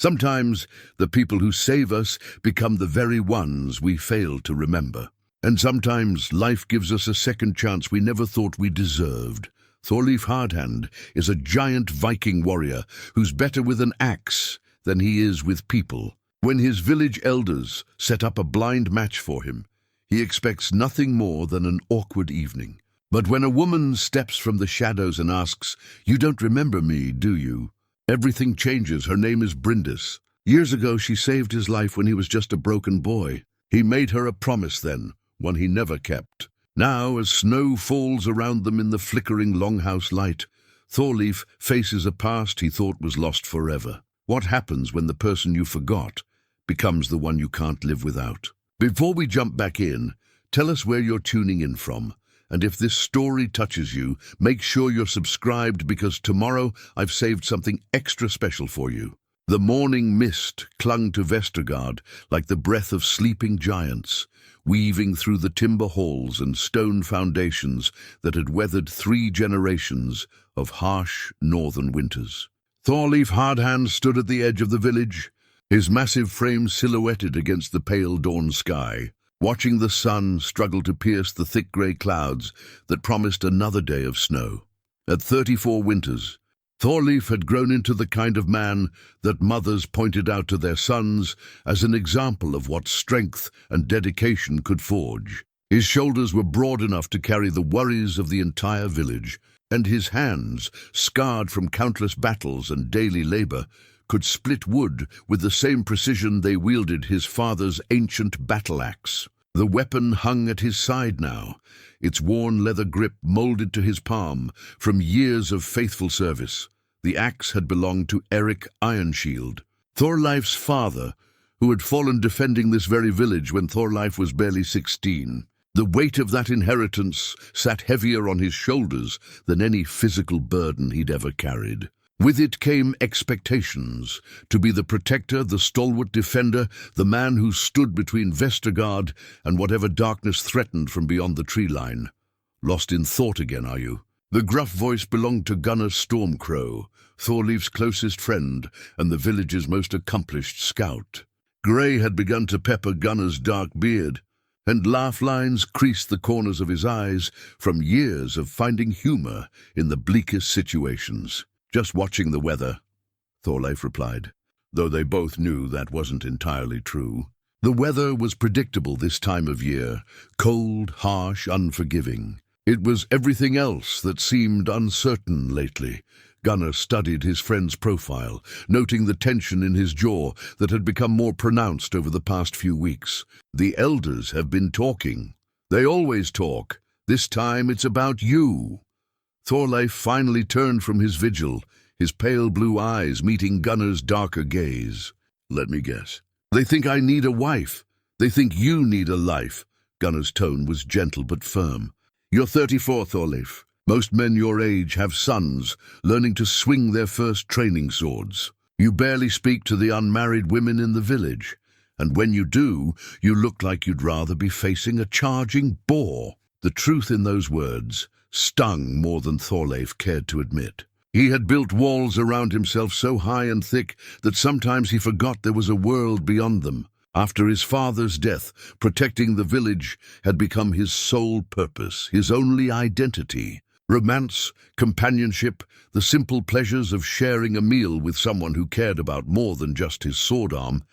Sometimes the people who save us become the very ones we fail to remember. And sometimes life gives us a second chance we never thought we deserved. Thorleif Hardhand is a giant Viking warrior who's better with an axe than he is with people. When his village elders set up a blind match for him, he expects nothing more than an awkward evening. But when a woman steps from the shadows and asks, "You don't remember me, do you?" everything changes. Her name is Bryndis. Years ago, she saved his life when he was just a broken boy. He made her a promise then, one he never kept. Now, as snow falls around them in the flickering longhouse light, Thorleif faces a past he thought was lost forever. What happens when the person you forgot becomes the one you can't live without? Before we jump back in, tell us where you're tuning in from. And if this story touches you, make sure you're subscribed, because tomorrow I've saved something extra special for you. The morning mist clung to Vestergaard like the breath of sleeping giants, weaving through the timber halls and stone foundations that had weathered 3 generations of harsh northern winters. Thorleif Hardhand stood at the edge of the village, his massive frame silhouetted against the pale dawn sky, watching the sun struggle to pierce the thick grey clouds that promised another day of snow. At 34 winters, Thorleif had grown into the kind of man that mothers pointed out to their sons as an example of what strength and dedication could forge. His shoulders were broad enough to carry the worries of the entire village, and his hands, scarred from countless battles and daily labor, could split wood with the same precision they wielded his father's ancient battle-axe. The weapon hung at his side now, its worn leather grip molded to his palm from years of faithful service. The axe had belonged to Eric Ironshield, Thorleif's father, who had fallen defending this very village when Thorleif was barely 16. The weight of that inheritance sat heavier on his shoulders than any physical burden he'd ever carried. With it came expectations to be the protector, the stalwart defender, the man who stood between Vestergaard and whatever darkness threatened from beyond the tree line. Lost in thought again, are you? The gruff voice belonged to Gunnar Stormcrow, Thorleif's closest friend and the village's most accomplished scout. Grey had begun to pepper Gunnar's dark beard, and laugh lines creased the corners of his eyes from years of finding humor in the bleakest situations. "Just watching the weather," Thorleif replied, though they both knew that wasn't entirely true. The weather was predictable this time of year, cold, harsh, unforgiving. It was everything else that seemed uncertain lately. Gunnar studied his friend's profile, noting the tension in his jaw that had become more pronounced over the past few weeks. "The elders have been talking. They always talk. This time it's about you." Thorleif finally turned from his vigil, his pale blue eyes meeting Gunnar's darker gaze. "Let me guess. They think I need a wife. They think you need a life." Gunnar's tone was gentle but firm. "You're 34, Thorleif. Most men your age have sons, learning to swing their first training swords. You barely speak to the unmarried women in the village, and when you do, you look like you'd rather be facing a charging boar." The truth in those words stung more than Thorleif cared to admit. He had built walls around himself so high and thick that sometimes he forgot there was a world beyond them. After his father's death, protecting the village had become his sole purpose, his only identity. Romance, companionship, the simple pleasures of sharing a meal with someone who cared about more than just his sword arm,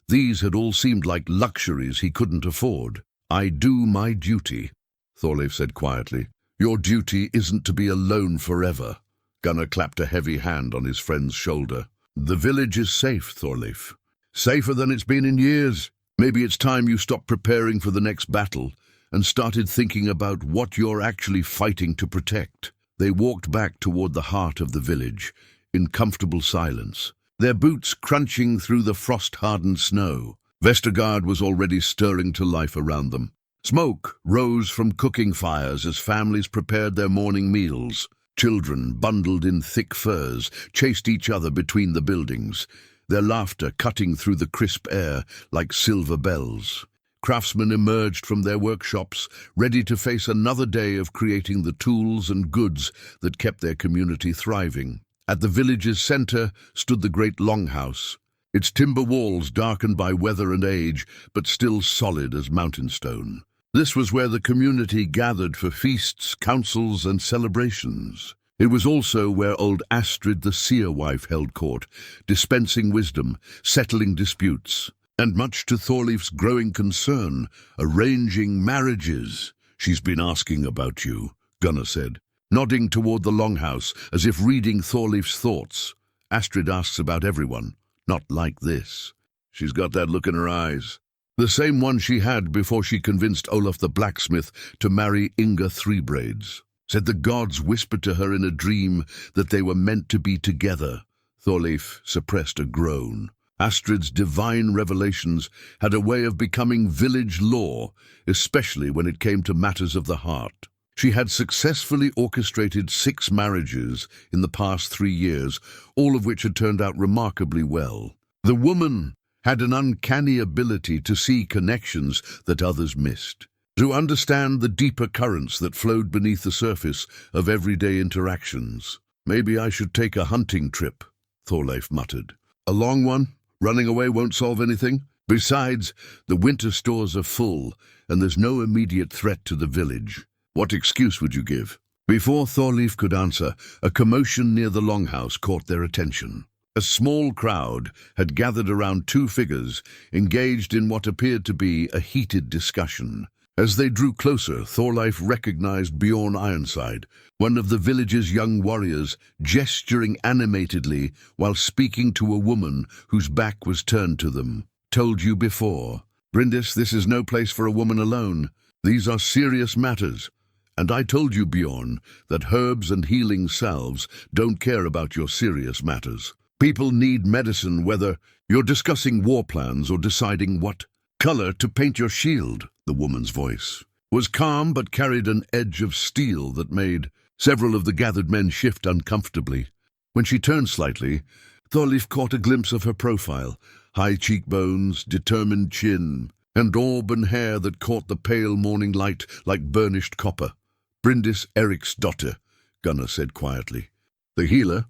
these had all seemed like luxuries he couldn't afford. "I do my duty," Thorleif said quietly. "Your duty isn't to be alone forever." Gunnar clapped a heavy hand on his friend's shoulder. "The village is safe, Thorleif. Safer than it's been in years. Maybe it's time you stopped preparing for the next battle and started thinking about what you're actually fighting to protect." They walked back toward the heart of the village, in comfortable silence, their boots crunching through the frost-hardened snow. Vestergaard was already stirring to life around them. Smoke rose from cooking fires as families prepared their morning meals. Children, bundled in thick furs, chased each other between the buildings, their laughter cutting through the crisp air like silver bells. Craftsmen emerged from their workshops, ready to face another day of creating the tools and goods that kept their community thriving. At the village's center stood the great longhouse, its timber walls darkened by weather and age, but still solid as mountain stone. This was where the community gathered for feasts, councils, and celebrations. It was also where old Astrid the seer wife held court, dispensing wisdom, settling disputes, and much to Thorleif's growing concern, arranging marriages. "She's been asking about you," Gunnar said, nodding toward the longhouse as if reading Thorleif's thoughts. "Astrid asks about everyone, not like this. She's got that look in her eyes. The same one she had before she convinced Olaf the blacksmith to marry Inga Threebraids. Said the gods whispered to her in a dream that they were meant to be together." Thorleif suppressed a groan. Astrid's divine revelations had a way of becoming village law, especially when it came to matters of the heart. She had successfully orchestrated 6 marriages in the past 3 years, all of which had turned out remarkably well. The woman had an uncanny ability to see connections that others missed, to understand the deeper currents that flowed beneath the surface of everyday interactions. "Maybe I should take a hunting trip," Thorleif muttered. "A long one? Running away won't solve anything. Besides, the winter stores are full, and there's no immediate threat to the village. What excuse would you give?" Before Thorleif could answer, a commotion near the longhouse caught their attention. A small crowd had gathered around 2 figures, engaged in what appeared to be a heated discussion. As they drew closer, Thorleif recognized Bjorn Ironside, one of the village's young warriors, gesturing animatedly while speaking to a woman whose back was turned to them. "Told you before. Bryndis, this is no place for a woman alone. These are serious matters. And I told you, Bjorn, that herbs and healing salves don't care about your serious matters. People need medicine whether you're discussing war plans or deciding what color to paint your shield." The woman's voice was calm but carried an edge of steel that made several of the gathered men shift uncomfortably. When she turned slightly, Thorleif caught a glimpse of her profile: high cheekbones, determined chin, and auburn hair that caught the pale morning light like burnished copper. "Bryndis Eriksdotter," Gunnar said quietly. "The healer?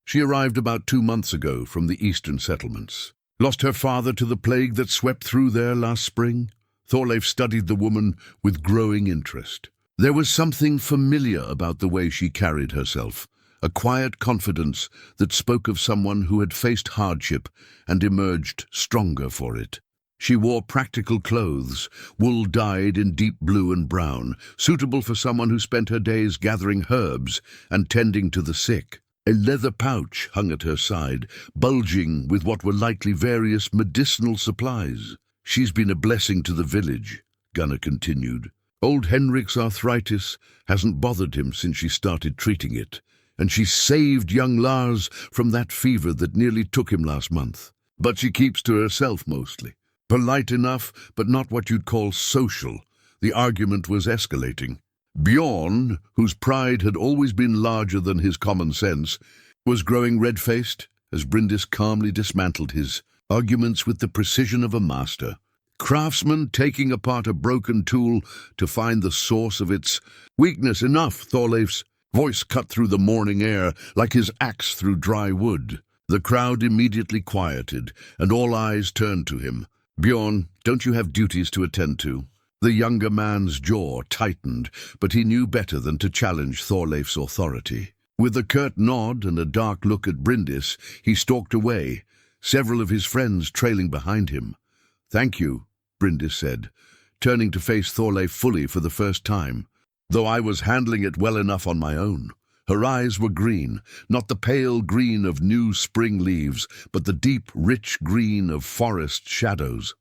She arrived about 2 months ago from the eastern settlements. Lost her father to the plague that swept through there last spring." Thorleif studied the woman with growing interest. There was something familiar about the way she carried herself, a quiet confidence that spoke of someone who had faced hardship and emerged stronger for it. She wore practical clothes, wool dyed in deep blue and brown, suitable for someone who spent her days gathering herbs and tending to the sick. A leather pouch hung at her side, bulging with what were likely various medicinal supplies. "She's been a blessing to the village," Gunnar continued. "Old Henrik's arthritis hasn't bothered him since she started treating it, and she saved young Lars from that fever that nearly took him last month. But she keeps to herself mostly. Polite enough, but not what you'd call social." The argument was escalating. Bjorn, whose pride had always been larger than his common sense, was growing red-faced as Bryndis calmly dismantled his arguments with the precision of a master. Craftsman taking apart a broken tool to find the source of its weakness. "Enough!" Thorleif's voice cut through the morning air like his axe through dry wood. The crowd immediately quieted, and all eyes turned to him. "Bjorn, don't you have duties to attend to?" The younger man's jaw tightened, but he knew better than to challenge Thorleif's authority. With a curt nod and a dark look at Bryndis, he stalked away, several of his friends trailing behind him. "Thank you," Bryndis said, turning to face Thorleif fully for the first time, "though I was handling it well enough on my own." Her eyes were green, not the pale green of new spring leaves, but the deep, rich green of forest shadows.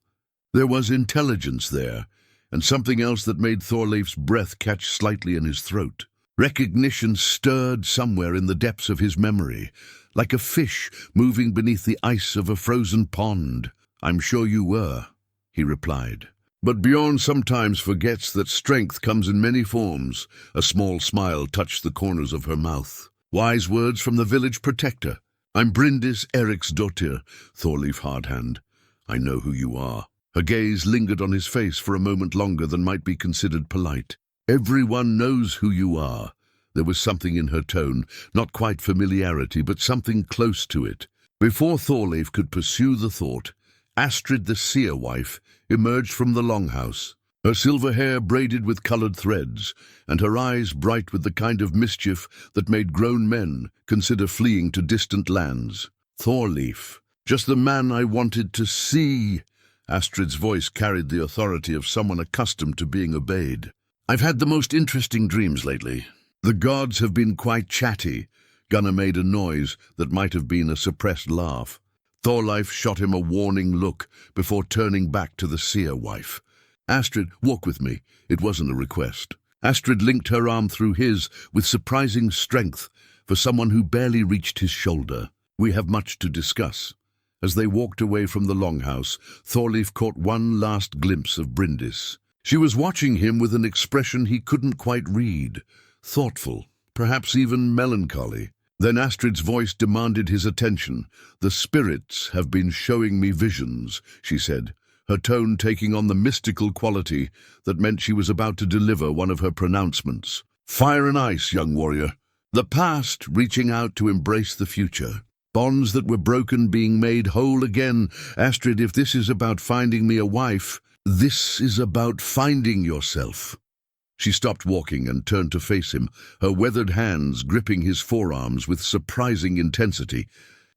There was intelligence there, and something else that made Thorleif's breath catch slightly in his throat. Recognition stirred somewhere in the depths of his memory, like a fish moving beneath the ice of a frozen pond. "I'm sure you were," he replied. "But Bjorn sometimes forgets that strength comes in many forms." A small smile touched the corners of her mouth. "Wise words from the village protector. I'm Bryndis Eriksdotter, Thorleif Hardhand. I know who you are." Her gaze lingered on his face for a moment longer than might be considered polite. "Everyone knows who you are." There was something in her tone, not quite familiarity, but something close to it. Before Thorleif could pursue the thought, Astrid the seer wife emerged from the longhouse, her silver hair braided with coloured threads, and her eyes bright with the kind of mischief that made grown men consider fleeing to distant lands. "Thorleif, just the man I wanted to see." Astrid's voice carried the authority of someone accustomed to being obeyed. "I've had the most interesting dreams lately. The gods have been quite chatty." Gunnar made a noise that might have been a suppressed laugh. Thorleif shot him a warning look before turning back to the seer wife. "Astrid, walk with me." It wasn't a request. Astrid linked her arm through his with surprising strength for someone who barely reached his shoulder. "We have much to discuss." As they walked away from the longhouse, Thorleif caught one last glimpse of Bryndis. She was watching him with an expression he couldn't quite read. Thoughtful, perhaps even melancholy. Then Astrid's voice demanded his attention. "The spirits have been showing me visions," she said, her tone taking on the mystical quality that meant she was about to deliver one of her pronouncements. "Fire and ice, young warrior. The past reaching out to embrace the future. Bonds that were broken being made whole again. Astrid, if this is about finding me a wife, this is about finding yourself." She stopped walking and turned to face him, her weathered hands gripping his forearms with surprising intensity.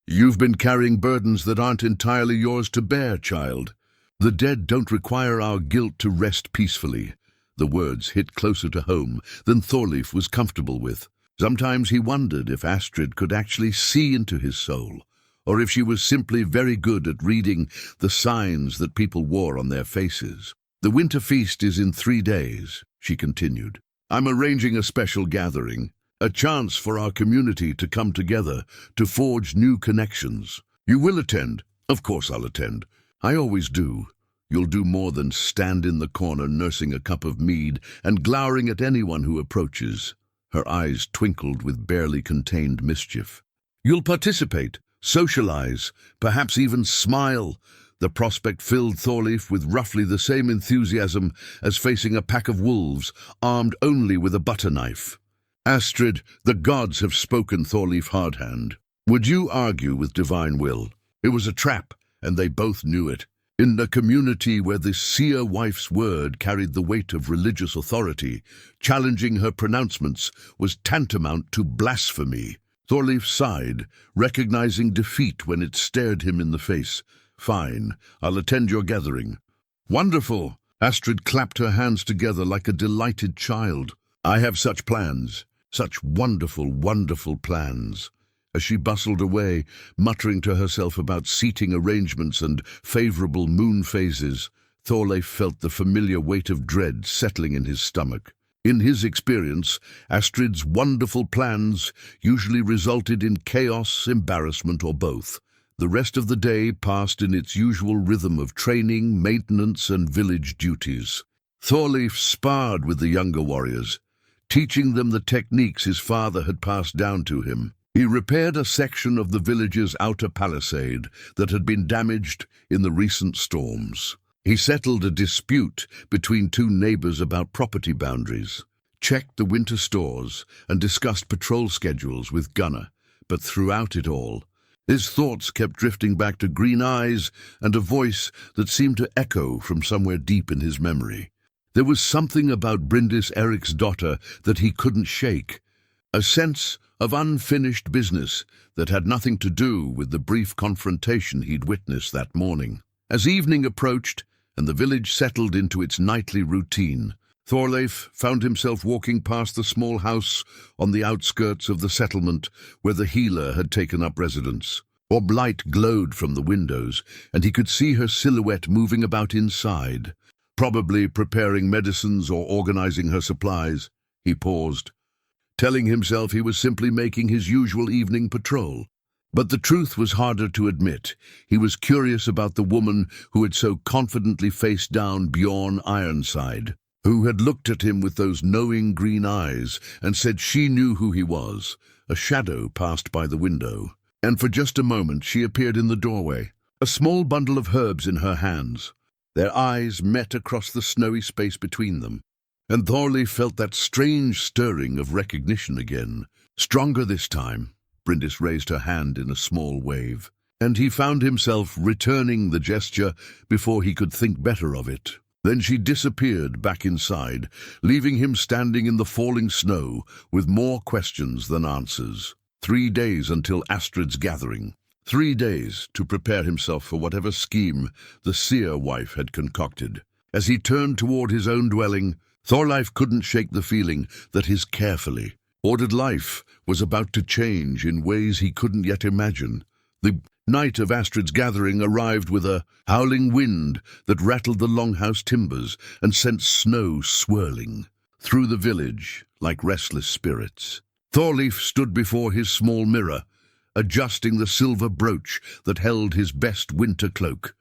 "You've been carrying burdens that aren't entirely yours to bear, child. The dead don't require our guilt to rest peacefully." The words hit closer to home than Thorleif was comfortable with. Sometimes he wondered if Astrid could actually see into his soul, or if she was simply very good at reading the signs that people wore on their faces. "The winter feast is in 3 days, she continued. "I'm arranging a special gathering, a chance for our community to come together, to forge new connections. You will attend?" "Of course I'll attend. I always do." "You'll do more than stand in the corner nursing a cup of mead and glowering at anyone who approaches." Her eyes twinkled with barely contained mischief. "You'll participate, socialize, perhaps even smile." The prospect filled Thorleif with roughly the same enthusiasm as facing a pack of wolves, armed only with a butter knife. "Astrid, the gods have spoken." Thorleif Hardhand. "Would you argue with divine will?" It was a trap, and they both knew it. In a community where the seer wife's word carried the weight of religious authority, challenging her pronouncements was tantamount to blasphemy. Thorleif sighed, recognizing defeat when it stared him in the face. "Fine, I'll attend your gathering." "Wonderful!" Astrid clapped her hands together like a delighted child. "I have such plans, such wonderful, wonderful plans." As she bustled away, muttering to herself about seating arrangements and favorable moon phases, Thorleif felt the familiar weight of dread settling in his stomach. In his experience, Astrid's wonderful plans usually resulted in chaos, embarrassment, or both. The rest of the day passed in its usual rhythm of training, maintenance, and village duties. Thorleif sparred with the younger warriors, teaching them the techniques his father had passed down to him. He repaired a section of the village's outer palisade that had been damaged in the recent storms. He settled a dispute between 2 neighbors about property boundaries, checked the winter stores, and discussed patrol schedules with Gunnar. But throughout it all, his thoughts kept drifting back to green eyes and a voice that seemed to echo from somewhere deep in his memory. There was something about Bryndis, Eric's daughter, that he couldn't shake, a sense of unfinished business that had nothing to do with the brief confrontation he'd witnessed that morning. As evening approached and the village settled into its nightly routine, Thorleif found himself walking past the small house on the outskirts of the settlement where the healer had taken up residence. Orb light glowed from the windows, and he could see her silhouette moving about inside, probably preparing medicines or organizing her supplies. He paused, telling himself he was simply making his usual evening patrol. But the truth was harder to admit. He was curious about the woman who had so confidently faced down Bjorn Ironside, who had looked at him with those knowing green eyes and said she knew who he was. A shadow passed by the window, and for just a moment she appeared in the doorway, a small bundle of herbs in her hands. Their eyes met across the snowy space between them, and Thorleif felt that strange stirring of recognition again. Stronger this time. Bryndis raised her hand in a small wave. and he found himself returning the gesture before he could think better of it. Then she disappeared back inside, leaving him standing in the falling snow with more questions than answers. 3 days until Astrid's gathering. 3 days to prepare himself for whatever scheme the seer wife had concocted. As he turned toward his own dwelling, Thorleif couldn't shake the feeling that his carefully ordered life was about to change in ways he couldn't yet imagine. The night of Astrid's gathering arrived with a howling wind that rattled the longhouse timbers and sent snow swirling through the village like restless spirits. Thorleif stood before his small mirror, adjusting the silver brooch that held his best winter cloak,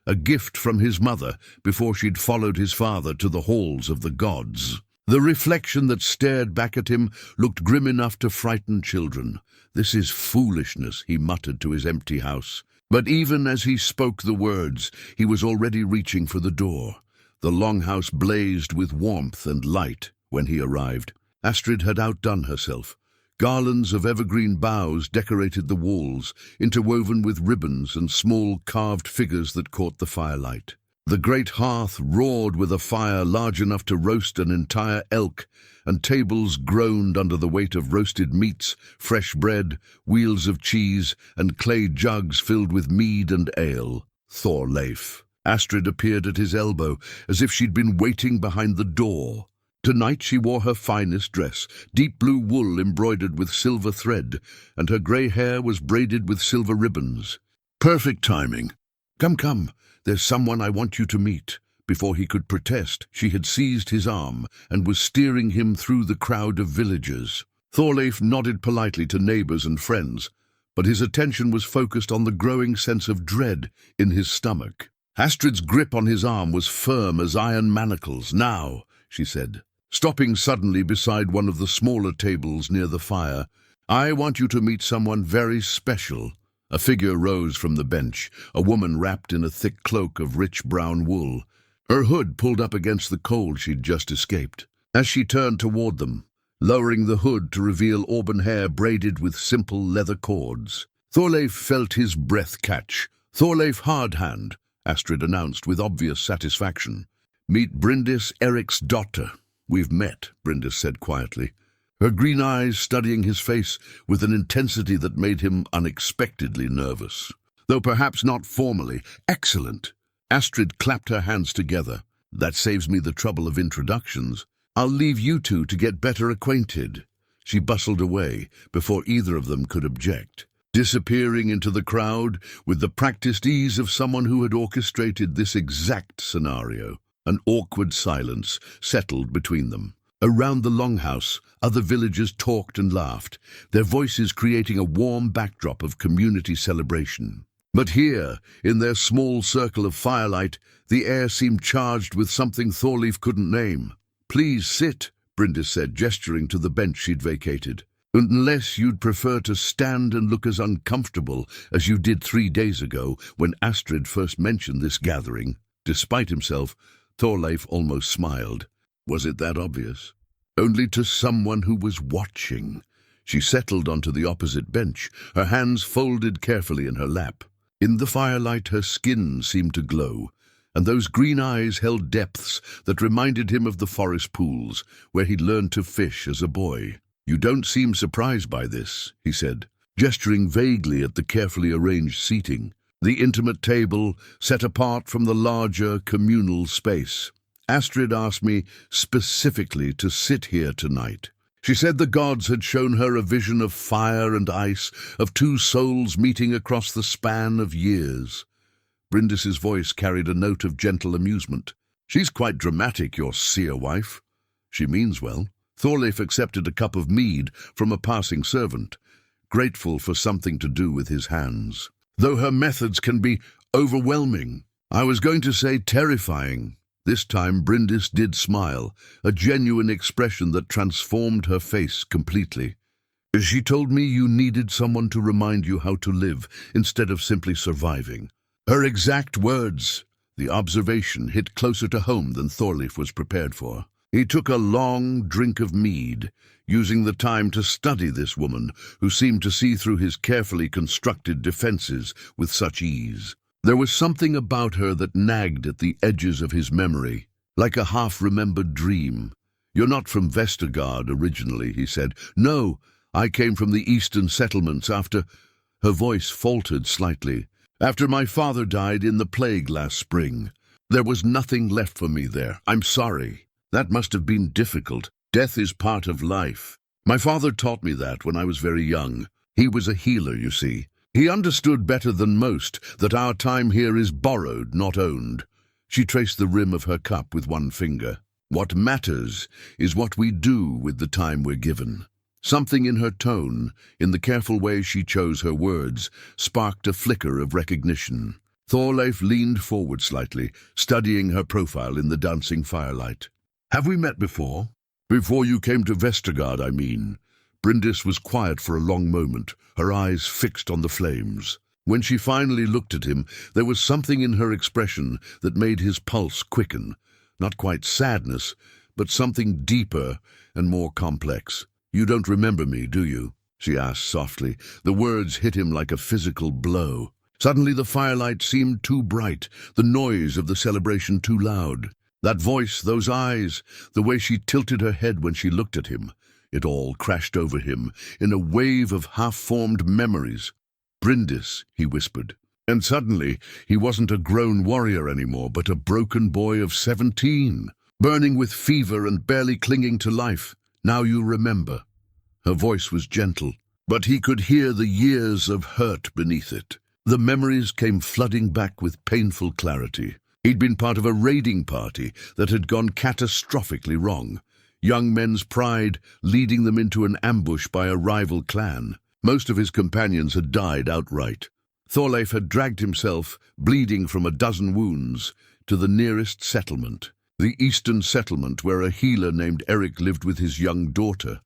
a gift from his mother before she'd followed his father to the halls of the gods. The reflection that stared back at him looked grim enough to frighten children. "This is foolishness," he muttered to his empty house. But even as he spoke the words, he was already reaching for the door. The longhouse blazed with warmth and light when he arrived. Astrid had outdone herself. Garlands of evergreen boughs decorated the walls, interwoven with ribbons and small carved figures that caught the firelight. The great hearth roared with a fire large enough to roast an entire elk, and tables groaned under the weight of roasted meats, fresh bread, wheels of cheese, and clay jugs filled with mead and ale. Thorleif. Astrid appeared at his elbow, as if she'd been waiting behind the door. Tonight she wore her finest dress, deep blue wool embroidered with silver thread, and her grey hair was braided with silver ribbons. Perfect timing. "Come, come, there's someone I want you to meet." Before he could protest, she had seized his arm and was steering him through the crowd of villagers. Thorleif nodded politely to neighbors and friends, but his attention was focused on the growing sense of dread in his stomach. Astrid's grip on his arm was firm as iron manacles. "Now," she said, stopping suddenly beside one of the smaller tables near the fire, "I want you to meet someone very special." A figure rose from the bench, a woman wrapped in a thick cloak of rich brown wool. Her hood pulled up against the cold she'd just escaped. As she turned toward them, lowering the hood to reveal auburn hair braided with simple leather cords, Thorleif felt his breath catch. "Thorleif Hardhand," Astrid announced with obvious satisfaction. "Meet Bryndis, Eric's daughter." "We've met," Bryndis said quietly, her green eyes studying his face with an intensity that made him unexpectedly nervous. Though perhaps not formally. "Excellent." Astrid clapped her hands together. "That saves me the trouble of introductions. I'll leave you two to get better acquainted." She bustled away before either of them could object, disappearing into the crowd with the practiced ease of someone who had orchestrated this exact scenario. An awkward silence settled between them. Around the longhouse, other villagers talked and laughed, their voices creating a warm backdrop of community celebration. But here, in their small circle of firelight, the air seemed charged with something Thorleif couldn't name. "Please sit," Bryndis said, gesturing to the bench she'd vacated. "Unless you'd prefer to stand and look as uncomfortable as you did 3 days ago when Astrid first mentioned this gathering." Despite himself, Thorleif almost smiled. Was it that obvious? Only to someone who was watching. She settled onto the opposite bench, her hands folded carefully in her lap. In the firelight, her skin seemed to glow, and those green eyes held depths that reminded him of the forest pools where he'd learned to fish as a boy. "You don't seem surprised by this," he said, gesturing vaguely at the carefully arranged seating, the intimate table set apart from the larger communal space. "Astrid asked me specifically to sit here tonight. She said the gods had shown her a vision of fire and ice, of two souls meeting across the span of years." Bryndis's voice carried a note of gentle amusement. "She's quite dramatic, your seer wife." "She means well." Thorleif accepted a cup of mead from a passing servant, grateful for something to do with his hands. "Though her methods can be overwhelming. I was going to say terrifying." This time Bryndis did smile, a genuine expression that transformed her face completely. "She told me you needed someone to remind you how to live instead of simply surviving." Her exact words. The observation hit closer to home than Thorleif was prepared for. He took a long drink of mead, using the time to study this woman who seemed to see through his carefully constructed defenses with such ease. There was something about her that nagged at the edges of his memory, like a half-remembered dream. "You're not from Vestergaard originally," he said. "No, I came from the eastern settlements after—" Her voice faltered slightly. "After my father died in the plague last spring. There was nothing left for me there. I'm sorry. That must have been difficult. Death is part of life. My father taught me that when I was very young. He was a healer, you see. He understood better than most that our time here is borrowed, not owned." She traced the rim of her cup with one finger. "What matters is what we do with the time we're given." Something in her tone, in the careful way she chose her words, sparked a flicker of recognition. Thorleif leaned forward slightly, studying her profile in the dancing firelight. "Have we met before?" "Before you came to Vestergaard, I mean." Bryndis was quiet for a long moment, her eyes fixed on the flames. When she finally looked at him, there was something in her expression that made his pulse quicken. Not quite sadness, but something deeper and more complex. "You don't remember me, do you?" she asked softly. The words hit him like a physical blow. Suddenly the firelight seemed too bright, the noise of the celebration too loud. That voice, those eyes, the way she tilted her head when she looked at him. It all crashed over him in a wave of half-formed memories. "Bryndis," he whispered. And suddenly he wasn't a grown warrior anymore, but a broken boy of 17, burning with fever and barely clinging to life. "Now you remember." Her voice was gentle, but he could hear the years of hurt beneath it. The memories came flooding back with painful clarity. He'd been part of a raiding party that had gone catastrophically wrong. Young men's pride leading them into an ambush by a rival clan. Most of his companions had died outright. Thorleif had dragged himself, bleeding from a dozen wounds, to the nearest settlement. The eastern settlement where a healer named Eric lived with his young daughter.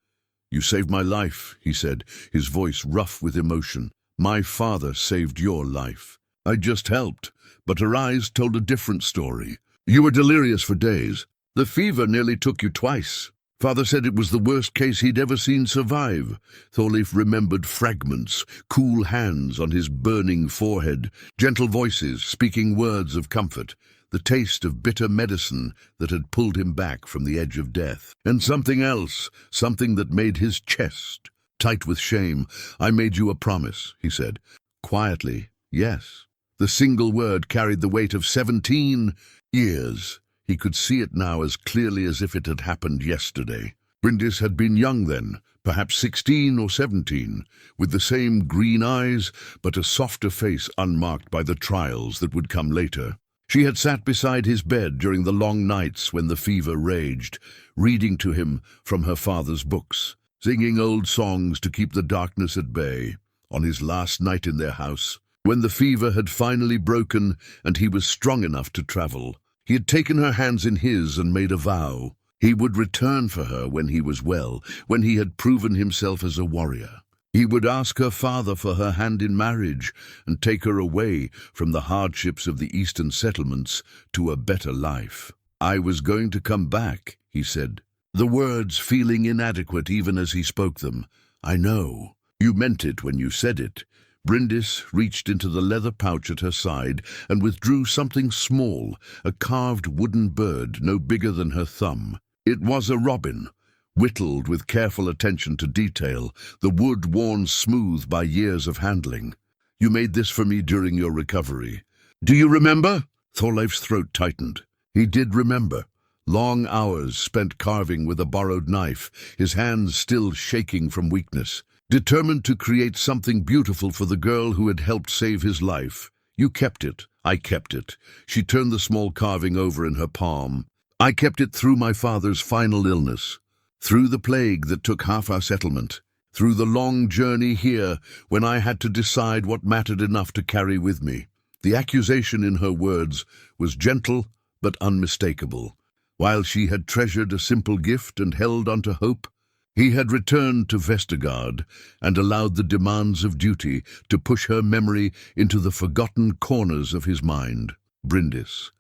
"You saved my life," he said, his voice rough with emotion. "My father saved your life. I just helped." But her eyes told a different story. "You were delirious for days. The fever nearly took you twice. Father said it was the worst case he'd ever seen survive." Thorleif remembered fragments, cool hands on his burning forehead, gentle voices speaking words of comfort, the taste of bitter medicine that had pulled him back from the edge of death. And something else, something that made his chest tight with shame. "I made you a promise," he said. Quietly, yes. The single word carried the weight of 17 years. He could see it now as clearly as if it had happened yesterday. Bryndis had been young then, perhaps 16 or 17, with the same green eyes, but a softer face unmarked by the trials that would come later. She had sat beside his bed during the long nights when the fever raged, reading to him from her father's books, singing old songs to keep the darkness at bay. On his last night in their house, when the fever had finally broken and he was strong enough to travel, he had taken her hands in his and made a vow. He would return for her when he was well, when he had proven himself as a warrior. He would ask her father for her hand in marriage and take her away from the hardships of the eastern settlements to a better life. "I was going to come back," he said, the words feeling inadequate even as he spoke them. "I know. You meant it when you said it." Bryndis reached into the leather pouch at her side and withdrew something small, a carved wooden bird no bigger than her thumb. It was a robin, whittled with careful attention to detail, the wood worn smooth by years of handling. "You made this for me during your recovery. Do you remember?" Thorleif's throat tightened. He did remember. Long hours spent carving with a borrowed knife, his hands still shaking from weakness. Determined to create something beautiful for the girl who had helped save his life. "You kept it. I kept it." She turned the small carving over in her palm. "I kept it through my father's final illness. Through the plague that took half our settlement, through the long journey here when I had to decide what mattered enough to carry with me." The accusation in her words was gentle but unmistakable. While she had treasured a simple gift and held onto hope, he had returned to Vestergaard and allowed the demands of duty to push her memory into the forgotten corners of his mind. "Bryndis,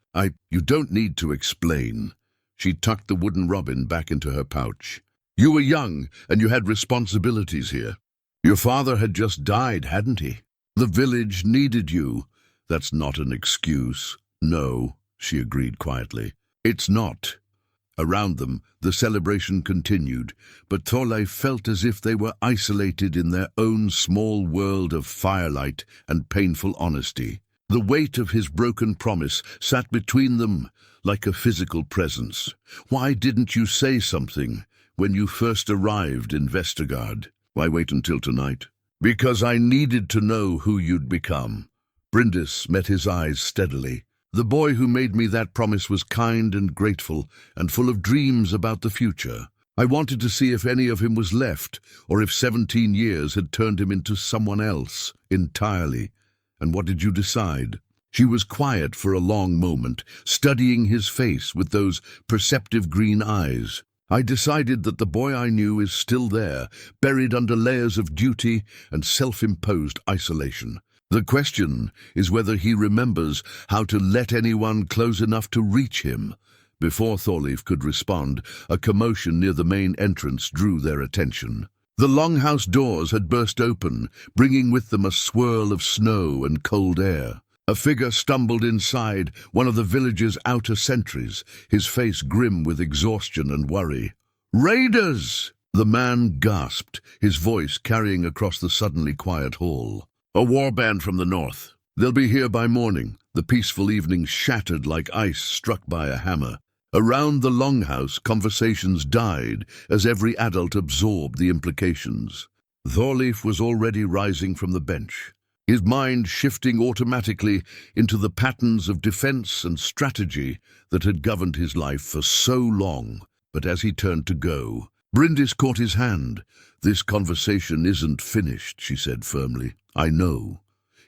you don't need to explain." She tucked the wooden robin back into her pouch. "You were young, and you had responsibilities here. Your father had just died, hadn't he? The village needed you. That's not an excuse." "No," she agreed quietly. "It's not." Around them, the celebration continued, but Thorleif felt as if they were isolated in their own small world of firelight and painful honesty. The weight of his broken promise sat between them like a physical presence. "Why didn't you say something when you first arrived in Vestergaard?" "Why wait until tonight?" "Because I needed to know who you'd become." Bryndis met his eyes steadily. "The boy who made me that promise was kind and grateful and full of dreams about the future. I wanted to see if any of him was left, or if 17 years had turned him into someone else entirely. And what did you decide?" She was quiet for a long moment, studying his face with those perceptive green eyes. "I decided that the boy I knew is still there, buried under layers of duty and self-imposed isolation. The question is whether he remembers how to let anyone close enough to reach him." Before Thorleif could respond, a commotion near the main entrance drew their attention. The longhouse doors had burst open, bringing with them a swirl of snow and cold air. A figure stumbled inside, one of the village's outer sentries, his face grim with exhaustion and worry. "Raiders!" The man gasped, his voice carrying across the suddenly quiet hall. "A warband from the north. They'll be here by morning." The peaceful evening shattered like ice struck by a hammer. Around the longhouse, conversations died as every adult absorbed the implications. Thorleif was already rising from the bench, his mind shifting automatically into the patterns of defense and strategy that had governed his life for so long. But as he turned to go, Bryndis caught his hand. "This conversation isn't finished," she said firmly. "I know."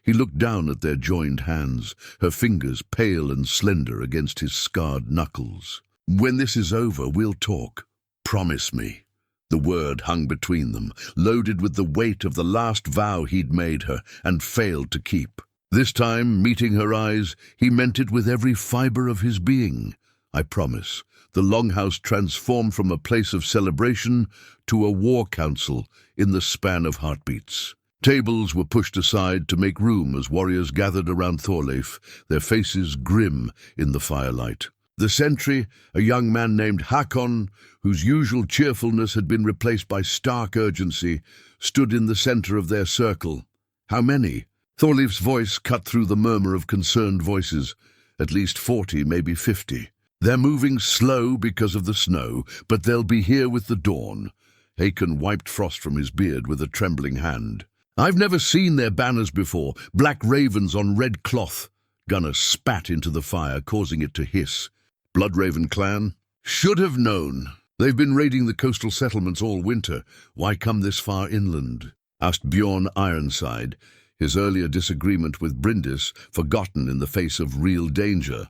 He looked down at their joined hands, her fingers pale and slender against his scarred knuckles. "When this is over, we'll talk. Promise me." The word hung between them, loaded with the weight of the last vow he'd made her and failed to keep. This time, meeting her eyes, he meant it with every fiber of his being. "I promise." The longhouse transformed from a place of celebration to a war council in the span of heartbeats. Tables were pushed aside to make room as warriors gathered around Thorleif, their faces grim in the firelight. The sentry, a young man named Hakon, whose usual cheerfulness had been replaced by stark urgency, stood in the center of their circle. "How many?" Thorleif's voice cut through the murmur of concerned voices. "At least 40, maybe 50. They're moving slow because of the snow, but they'll be here with the dawn." Hakon wiped frost from his beard with a trembling hand. "I've never seen their banners before, black ravens on red cloth." Gunnar spat into the fire, causing it to hiss. "Bloodraven clan?" "Should have known. They've been raiding the coastal settlements all winter. Why come this far inland?" asked Bjorn Ironside, his earlier disagreement with Bryndis forgotten in the face of real danger.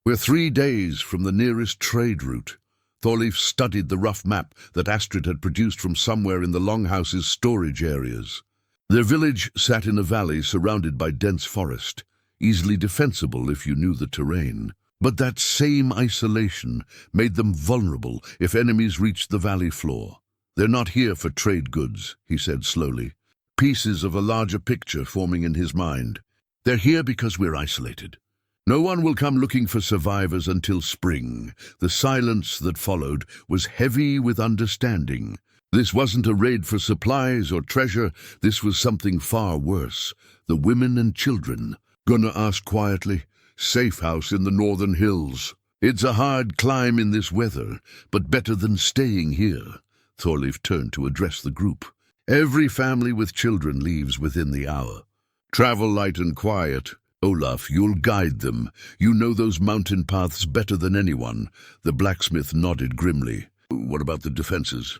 "We're 3 days from the nearest trade route." Thorleif studied the rough map that Astrid had produced from somewhere in the longhouse's storage areas. Their village sat in a valley surrounded by dense forest, easily defensible if you knew the terrain. But that same isolation made them vulnerable if enemies reached the valley floor. "They're not here for trade goods," he said slowly, pieces of a larger picture forming in his mind. "They're here because we're isolated. No one will come looking for survivors until spring." The silence that followed was heavy with understanding. This wasn't a raid for supplies or treasure. This was something far worse. The women and children. Gunnar asked quietly, "Safe house in the northern hills." "It's a hard climb in this weather, but better than staying here." Thorleif turned to address the group. "Every family with children leaves within the hour. Travel light and quiet. Olaf, you'll guide them. You know those mountain paths better than anyone." The blacksmith nodded grimly. "What about the defenses?"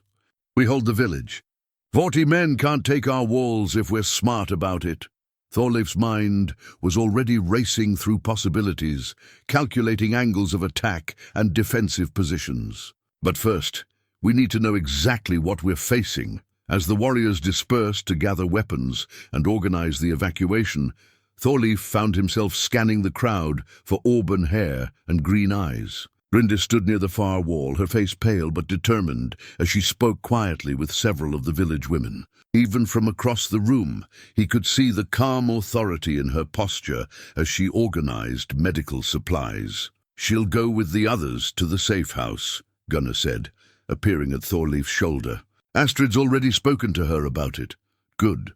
"We hold the village. 40 men can't take our walls if we're smart about it." Thorleif's mind was already racing through possibilities, calculating angles of attack and defensive positions. "But first, we need to know exactly what we're facing." As the warriors dispersed to gather weapons and organize the evacuation, Thorleif found himself scanning the crowd for auburn hair and green eyes. Bryndis stood near the far wall, her face pale but determined, as she spoke quietly with several of the village women. Even from across the room, he could see the calm authority in her posture as she organized medical supplies. "She'll go with the others to the safe house," Gunnar said, appearing at Thorleif's shoulder. "Astrid's already spoken to her about it." "Good."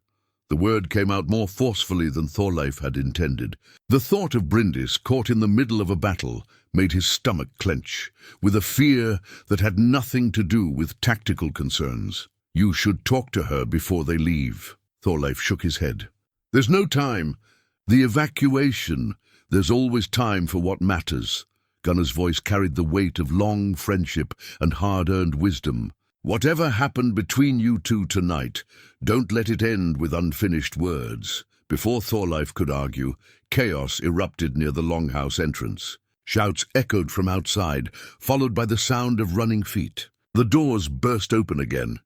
The word came out more forcefully than Thorleif had intended. The thought of Bryndis caught in the middle of a battle made his stomach clench, with a fear that had nothing to do with tactical concerns. "You should talk to her before they leave." Thorleif shook his head. "There's no time. The evacuation. There's always time for what matters." Gunnar's voice carried the weight of long friendship and hard-earned wisdom. "Whatever happened between you two tonight, don't let it end with unfinished words." Before Thorleif could argue, chaos erupted near the longhouse entrance. Shouts echoed from outside, followed by the sound of running feet. The doors burst open again,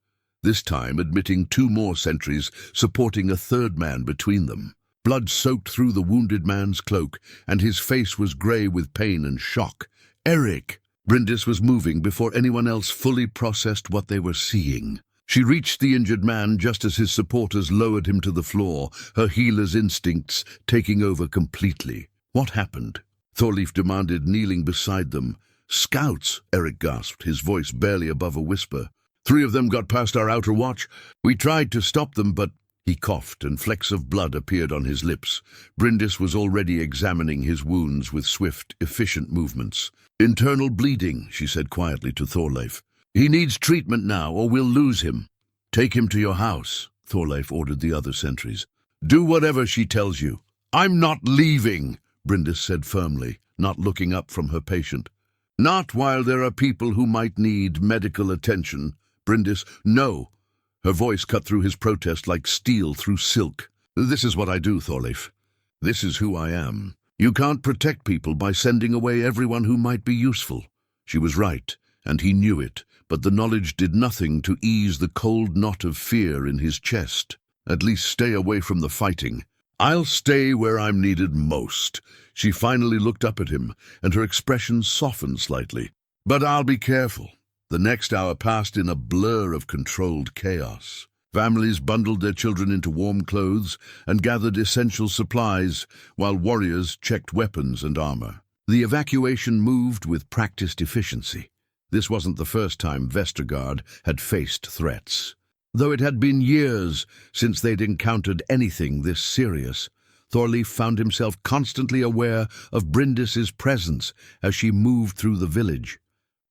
this time admitting 2 more sentries, supporting a 3rd man between them. Blood soaked through the wounded man's cloak, and his face was grey with pain and shock. "Eric!" Bryndis was moving before anyone else fully processed what they were seeing. She reached the injured man just as his supporters lowered him to the floor, her healer's instincts taking over completely. "What happened?" Thorleif demanded, kneeling beside them. "Scouts," Eric gasped, his voice barely above a whisper. 3 of them got past our outer watch. We tried to stop them, but—" He coughed, and flecks of blood appeared on his lips. Bryndis was already examining his wounds with swift, efficient movements. "Internal bleeding," she said quietly to Thorleif. "He needs treatment now, or we'll lose him." "Take him to your house," Thorleif ordered the other sentries. "Do whatever she tells you." "I'm not leaving," Bryndis said firmly, not looking up from her patient. "Not while there are people who might need medical attention." "Bryndis, no." Her voice cut through his protest like steel through silk. "This is what I do, Thorleif. This is who I am. You can't protect people by sending away everyone who might be useful." She was right, and he knew it, but the knowledge did nothing to ease the cold knot of fear in his chest. "At least stay away from the fighting." "I'll stay where I'm needed most." She finally looked up at him, and her expression softened slightly. "But I'll be careful." The next hour passed in a blur of controlled chaos. Families bundled their children into warm clothes and gathered essential supplies, while warriors checked weapons and armor. The evacuation moved with practiced efficiency. This wasn't the first time Vestergaard had faced threats. Though it had been years since they'd encountered anything this serious, Thorleif found himself constantly aware of Bryndis's presence as she moved through the village,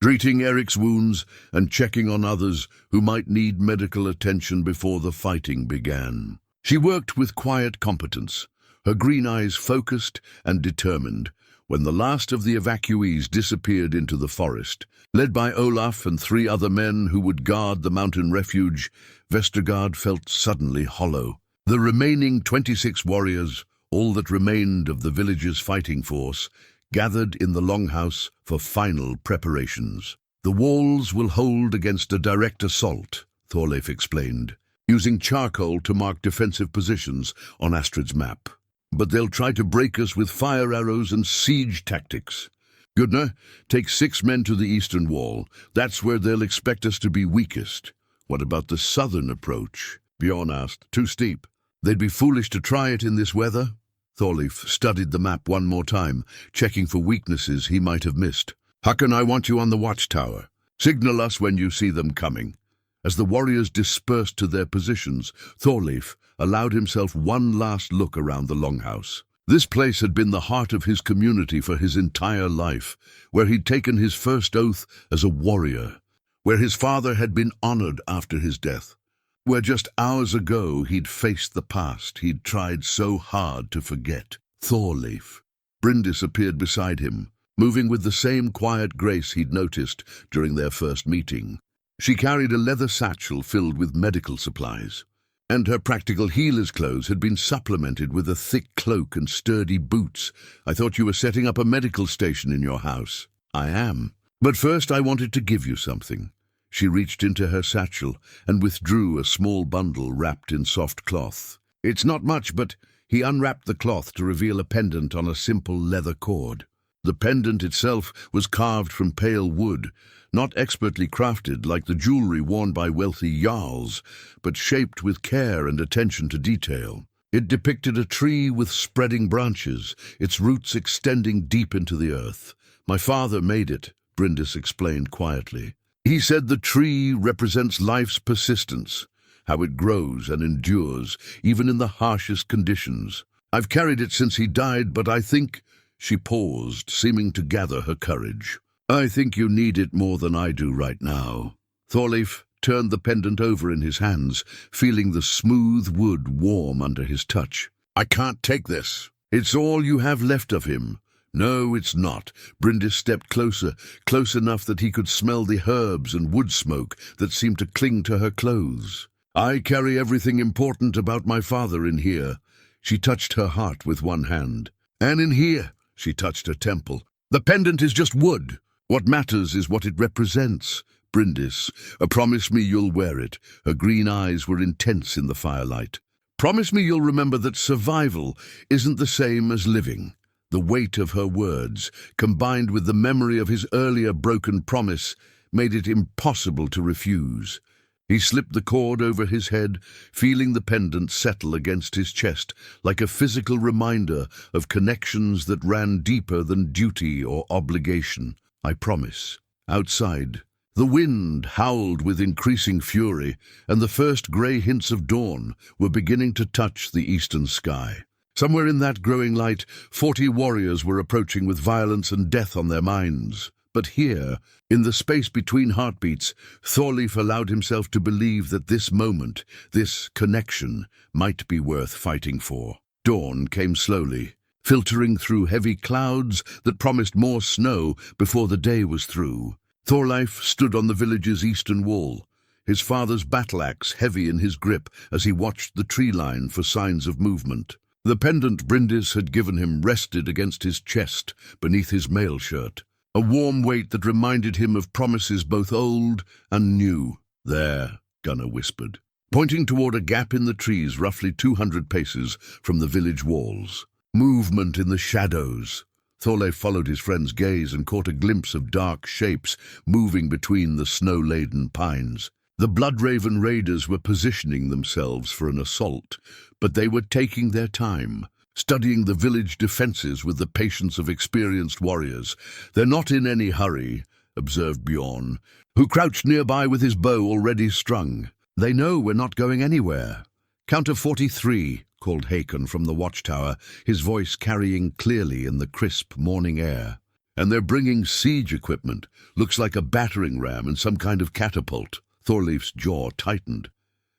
treating Eric's wounds and checking on others who might need medical attention before the fighting began. She worked with quiet competence, her green eyes focused and determined. When the last of the evacuees disappeared into the forest, led by Olaf and 3 other men who would guard the mountain refuge, Vestergaard felt suddenly hollow. The remaining 26 warriors, all that remained of the village's fighting force, gathered in the longhouse for final preparations. "The walls will hold against a direct assault," Thorleif explained, using charcoal to mark defensive positions on Astrid's map. "But they'll try to break us with fire arrows and siege tactics. Gunnar, take 6 men to the eastern wall. That's where they'll expect us to be weakest." "What about the southern approach?" Bjorn asked. "Too steep." "They'd be foolish to try it in this weather." Thorleif studied the map one more time, checking for weaknesses he might have missed. "Hakon, I want you on the watchtower. Signal us when you see them coming." As the warriors dispersed to their positions, Thorleif allowed himself one last look around the longhouse. This place had been the heart of his community for his entire life, where he'd taken his first oath as a warrior, where his father had been honored after his death, where just hours ago he'd faced the past he'd tried so hard to forget. Thorleif. Bryndis appeared beside him, moving with the same quiet grace he'd noticed during their first meeting. She carried a leather satchel filled with medical supplies, and her practical healer's clothes had been supplemented with a thick cloak and sturdy boots. "I thought you were setting up a medical station in your house." "I am. But first I wanted to give you something." She reached into her satchel and withdrew a small bundle wrapped in soft cloth. "It's not much, but—" He unwrapped the cloth to reveal a pendant on a simple leather cord. The pendant itself was carved from pale wood, not expertly crafted like the jewelry worn by wealthy jarls, but shaped with care and attention to detail. It depicted a tree with spreading branches, its roots extending deep into the earth. "My father made it," Bryndis explained quietly. "He said the tree represents life's persistence, how it grows and endures, even in the harshest conditions. I've carried it since he died, but I think—" She paused, seeming to gather her courage. "I think you need it more than I do right now." Thorleif turned the pendant over in his hands, feeling the smooth wood warm under his touch. "I can't take this. It's all you have left of him." "No, it's not." Bryndis stepped closer, close enough that he could smell the herbs and wood smoke that seemed to cling to her clothes. "I carry everything important about my father in here." She touched her heart with one hand. "And in here," she touched her temple. "The pendant is just wood. What matters is what it represents." "Bryndis, promise me you'll wear it." Her green eyes were intense in the firelight. "Promise me you'll remember that survival isn't the same as living." The weight of her words, combined with the memory of his earlier broken promise, made it impossible to refuse. He slipped the cord over his head, feeling the pendant settle against his chest like a physical reminder of connections that ran deeper than duty or obligation. "I promise." Outside, the wind howled with increasing fury, and the first grey hints of dawn were beginning to touch the eastern sky. Somewhere in that growing light, 40 warriors were approaching with violence and death on their minds. But here, in the space between heartbeats, Thorleif allowed himself to believe that this moment, this connection, might be worth fighting for. Dawn came slowly, filtering through heavy clouds that promised more snow before the day was through. Thorleif stood on the village's eastern wall, his father's battle-axe heavy in his grip as he watched the tree line for signs of movement. The pendant Bryndis had given him rested against his chest beneath his mail shirt, a warm weight that reminded him of promises both old and new. "There," Gunnar whispered, pointing toward a gap in the trees roughly 200 paces from the village walls. Movement in the shadows. Thorleif followed his friend's gaze and caught a glimpse of dark shapes moving between the snow-laden pines. The Bloodraven raiders were positioning themselves for an assault, but they were taking their time, studying the village defenses with the patience of experienced warriors. "They're not in any hurry," observed Bjorn, who crouched nearby with his bow already strung. "They know we're not going anywhere." "Count of 43, called Hakon from the watchtower, his voice carrying clearly in the crisp morning air. "And they're bringing siege equipment. Looks like a battering ram and some kind of catapult." Thorleif's jaw tightened.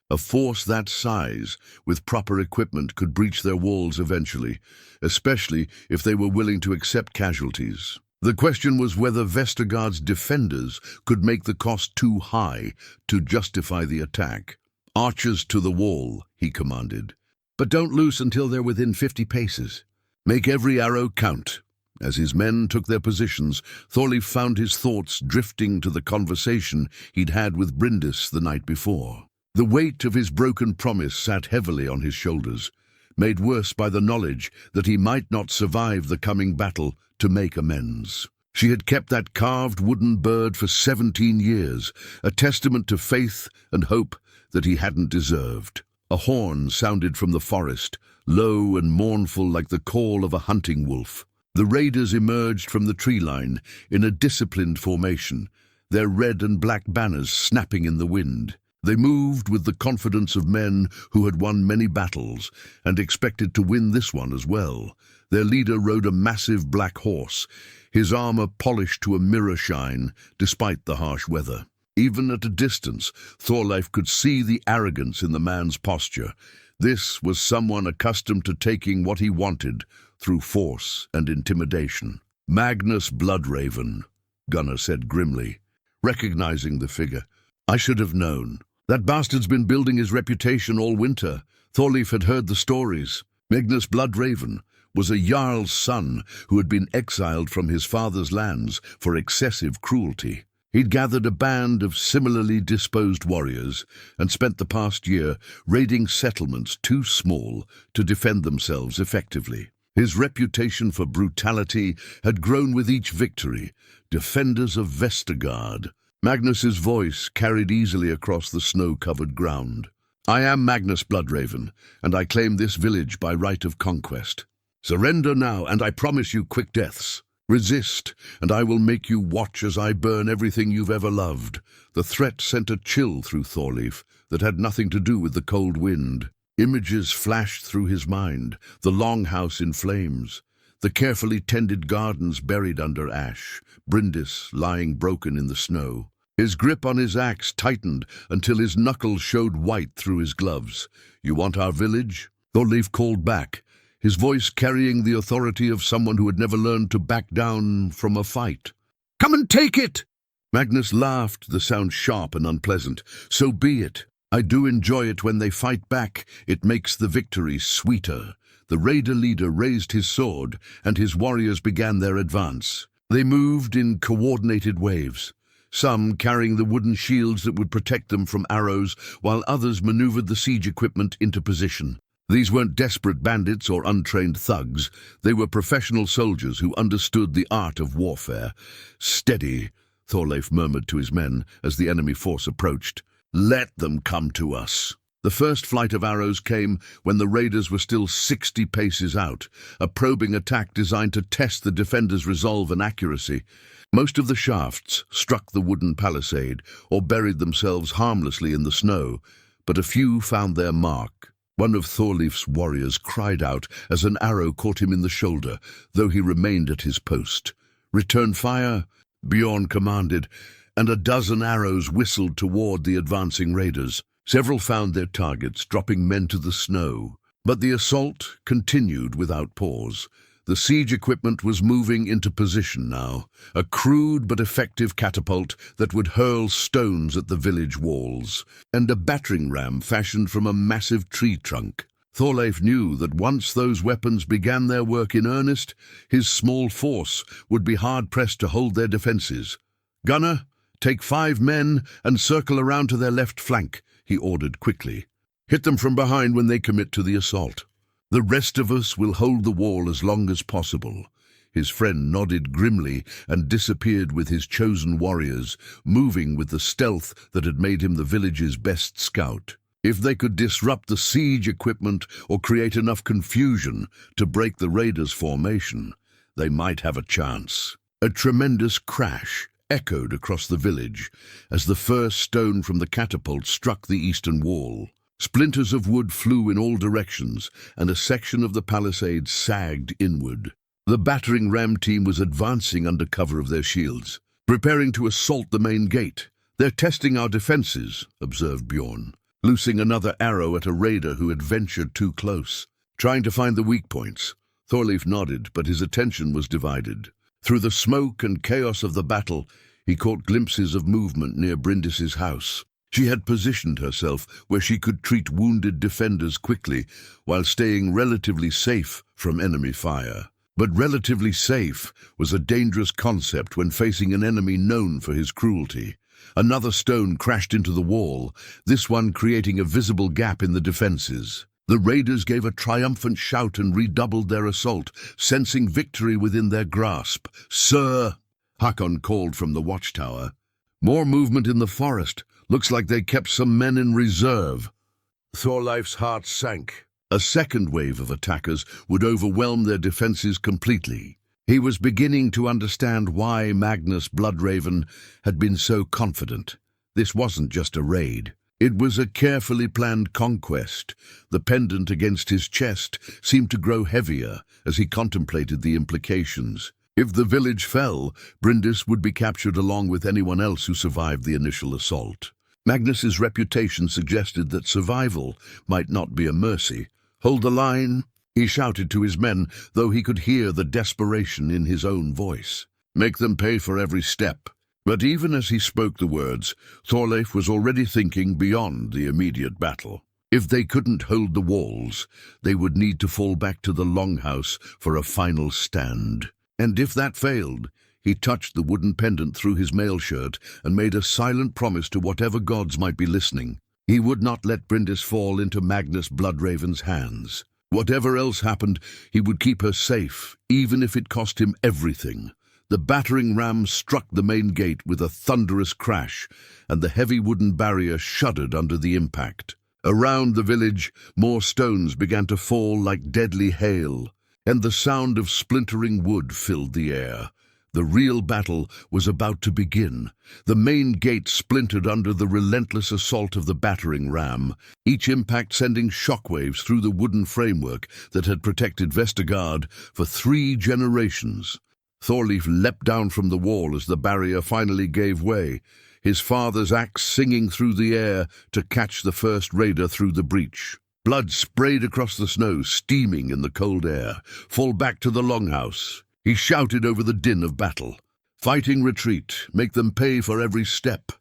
A force that size, with proper equipment, could breach their walls eventually, especially if they were willing to accept casualties. The question was whether Vestergaard's defenders could make the cost too high to justify the attack. "Archers to the wall," he commanded. "But don't loose until they're within 50 paces. Make every arrow count." As his men took their positions, Thorleif found his thoughts drifting to the conversation he'd had with Bryndis the night before. The weight of his broken promise sat heavily on his shoulders, made worse by the knowledge that he might not survive the coming battle to make amends. She had kept that carved wooden bird for 17 years, a testament to faith and hope that he hadn't deserved. A horn sounded from the forest, low and mournful like the call of a hunting wolf. The raiders emerged from the tree line in a disciplined formation, their red and black banners snapping in the wind. They moved with the confidence of men who had won many battles and expected to win this one as well. Their leader rode a massive black horse, his armor polished to a mirror shine despite the harsh weather. Even at a distance, Thorleif could see the arrogance in the man's posture. This was someone accustomed to taking what he wanted through force and intimidation. "Magnus Bloodraven," Gunnar said grimly, recognizing the figure. "I should have known. That bastard's been building his reputation all winter." Thorleif had heard the stories. Magnus Bloodraven was a jarl's son who had been exiled from his father's lands for excessive cruelty. He'd gathered a band of similarly disposed warriors and spent the past year raiding settlements too small to defend themselves effectively. His reputation for brutality had grown with each victory. Defenders of Vestergaard. Magnus's voice carried easily across the snow-covered ground. I am Magnus Bloodraven, and I claim this village by right of conquest. Surrender now, and I promise you quick deaths. Resist, and I will make you watch as I burn everything you've ever loved. The threat sent a chill through Thorleif that had nothing to do with the cold wind. Images flashed through his mind, the longhouse in flames, the carefully tended gardens buried under ash, Bryndis lying broken in the snow. His grip on his axe tightened until his knuckles showed white through his gloves. You want our village? Thorleif called back, his voice carrying the authority of someone who had never learned to back down from a fight. Come and take it! Magnus laughed, the sound sharp and unpleasant. So be it. I do enjoy it when they fight back. It makes the victory sweeter. The raider leader raised his sword, and his warriors began their advance. They moved in coordinated waves, some carrying the wooden shields that would protect them from arrows, while others maneuvered the siege equipment into position. These weren't desperate bandits or untrained thugs. They were professional soldiers who understood the art of warfare. Steady, Thorleif murmured to his men as the enemy force approached. Let them come to us. The first flight of arrows came when the raiders were still 60 paces out, a probing attack designed to test the defenders' resolve and accuracy. Most of the shafts struck the wooden palisade or buried themselves harmlessly in the snow, but a few found their mark. One of Thorleif's warriors cried out as an arrow caught him in the shoulder, though he remained at his post. Return fire, Bjorn commanded, and a dozen arrows whistled toward the advancing raiders. Several found their targets, dropping men to the snow. But the assault continued without pause. The siege equipment was moving into position now, a crude but effective catapult that would hurl stones at the village walls, and a battering ram fashioned from a massive tree trunk. Thorleif knew that once those weapons began their work in earnest, his small force would be hard-pressed to hold their defenses. Gunner, take 5 men and circle around to their left flank, he ordered quickly. Hit them from behind when they commit to the assault. The rest of us will hold the wall as long as possible. His friend nodded grimly and disappeared with his chosen warriors, moving with the stealth that had made him the village's best scout. If they could disrupt the siege equipment or create enough confusion to break the raiders' formation, they might have a chance. A tremendous crash echoed across the village as the first stone from the catapult struck the eastern wall. Splinters of wood flew in all directions, and a section of the palisade sagged inward. The battering ram team was advancing under cover of their shields, preparing to assault the main gate. They're testing our defenses, observed Bjorn, loosing another arrow at a raider who had ventured too close. Trying to find the weak points. Thorleif nodded, but his attention was divided. Through the smoke and chaos of the battle, he caught glimpses of movement near Bryndis's house. She had positioned herself where she could treat wounded defenders quickly while staying relatively safe from enemy fire. But relatively safe was a dangerous concept when facing an enemy known for his cruelty. Another stone crashed into the wall, this one creating a visible gap in the defenses. The raiders gave a triumphant shout and redoubled their assault, sensing victory within their grasp. "Sir," Hakon called from the watchtower. "More movement in the forest. Looks like they kept some men in reserve." Thorleif's heart sank. A second wave of attackers would overwhelm their defenses completely. He was beginning to understand why Magnus Bloodraven had been so confident. This wasn't just a raid. It was a carefully planned conquest. The pendant against his chest seemed to grow heavier as he contemplated the implications. If the village fell, Bryndis would be captured along with anyone else who survived the initial assault. Magnus's reputation suggested that survival might not be a mercy. "Hold the line," he shouted to his men, though he could hear the desperation in his own voice. "Make them pay for every step." But even as he spoke the words, Thorleif was already thinking beyond the immediate battle. If they couldn't hold the walls, they would need to fall back to the longhouse for a final stand. And if that failed, he touched the wooden pendant through his mail shirt and made a silent promise to whatever gods might be listening. He would not let Bryndis fall into Magnus Bloodraven's hands. Whatever else happened, he would keep her safe, even if it cost him everything. The battering ram struck the main gate with a thunderous crash, and the heavy wooden barrier shuddered under the impact. Around the village, more stones began to fall like deadly hail, and the sound of splintering wood filled the air. The real battle was about to begin. The main gate splintered under the relentless assault of the battering ram, each impact sending shockwaves through the wooden framework that had protected Vestergaard for 3 generations. Thorleif leapt down from the wall as the barrier finally gave way, his father's axe singing through the air to catch the first raider through the breach. Blood sprayed across the snow, steaming in the cold air. "Fall back to the longhouse," he shouted over the din of battle. "Fighting retreat, make them pay for every step."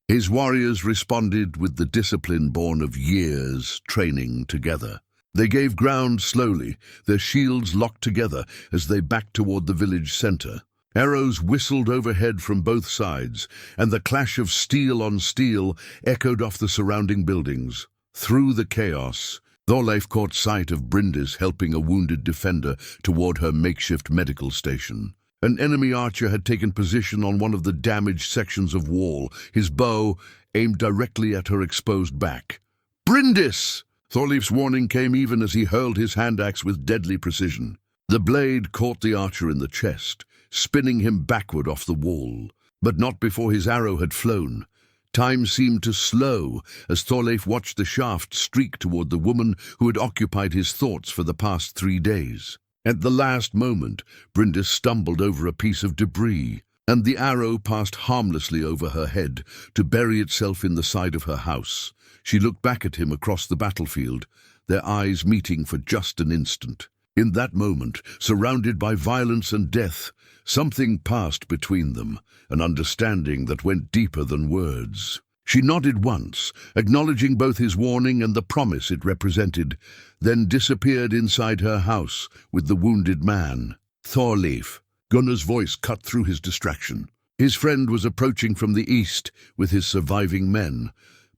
His warriors responded with the discipline born of years training together. They gave ground slowly, their shields locked together as they backed toward the village center. Arrows whistled overhead from both sides, and the clash of steel on steel echoed off the surrounding buildings. Through the chaos, Thorleif caught sight of Bryndis helping a wounded defender toward her makeshift medical station. An enemy archer had taken position on one of the damaged sections of wall, his bow aimed directly at her exposed back. "Bryndis!" Thorleif's warning came even as he hurled his hand-axe with deadly precision. The blade caught the archer in the chest, spinning him backward off the wall, but not before his arrow had flown. Time seemed to slow as Thorleif watched the shaft streak toward the woman who had occupied his thoughts for the past 3 days. At the last moment, Bryndis stumbled over a piece of debris, and the arrow passed harmlessly over her head to bury itself in the side of her house. She looked back at him across the battlefield, their eyes meeting for just an instant. In that moment, surrounded by violence and death, something passed between them, an understanding that went deeper than words. She nodded once, acknowledging both his warning and the promise it represented, then disappeared inside her house with the wounded man. "Thorleif," Gunnar's voice cut through his distraction. His friend was approaching from the east with his surviving men,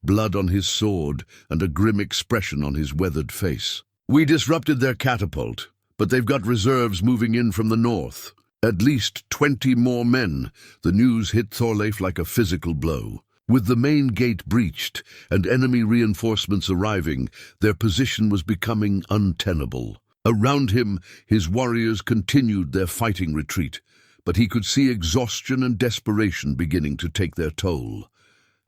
blood on his sword and a grim expression on his weathered face. "We disrupted their catapult, but they've got reserves moving in from the north. At least 20 more men." The news hit Thorleif like a physical blow. With the main gate breached and enemy reinforcements arriving, their position was becoming untenable. Around him, his warriors continued their fighting retreat, but he could see exhaustion and desperation beginning to take their toll.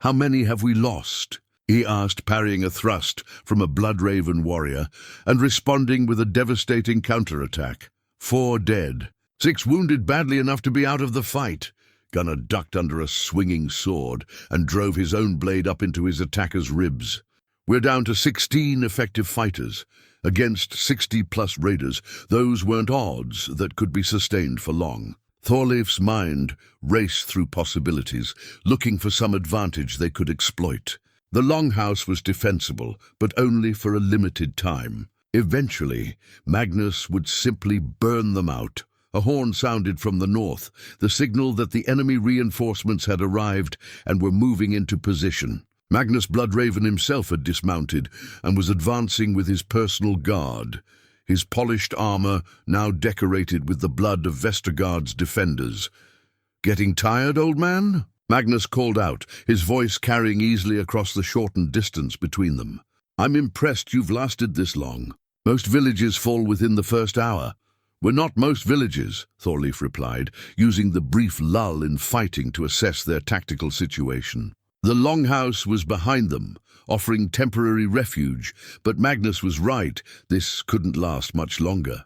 "How many have we lost?" he asked, parrying a thrust from a blood-raven warrior and responding with a devastating counterattack. 4 dead. 6 wounded badly enough to be out of the fight." Gunnar ducked under a swinging sword and drove his own blade up into his attacker's ribs. "We're down to 16 effective fighters. Against 60-plus raiders, those weren't odds that could be sustained for long." Thorleif's mind raced through possibilities, looking for some advantage they could exploit. The longhouse was defensible, but only for a limited time. Eventually, Magnus would simply burn them out. A horn sounded from the north, the signal that the enemy reinforcements had arrived and were moving into position. Magnus Bloodraven himself had dismounted and was advancing with his personal guard, his polished armor now decorated with the blood of Vestergaard's defenders. "Getting tired, old man?" Magnus called out, his voice carrying easily across the shortened distance between them. "I'm impressed you've lasted this long. Most villages fall within the first hour." "We're not most villages," Thorleif replied, using the brief lull in fighting to assess their tactical situation. The longhouse was behind them, offering temporary refuge, but Magnus was right, this couldn't last much longer.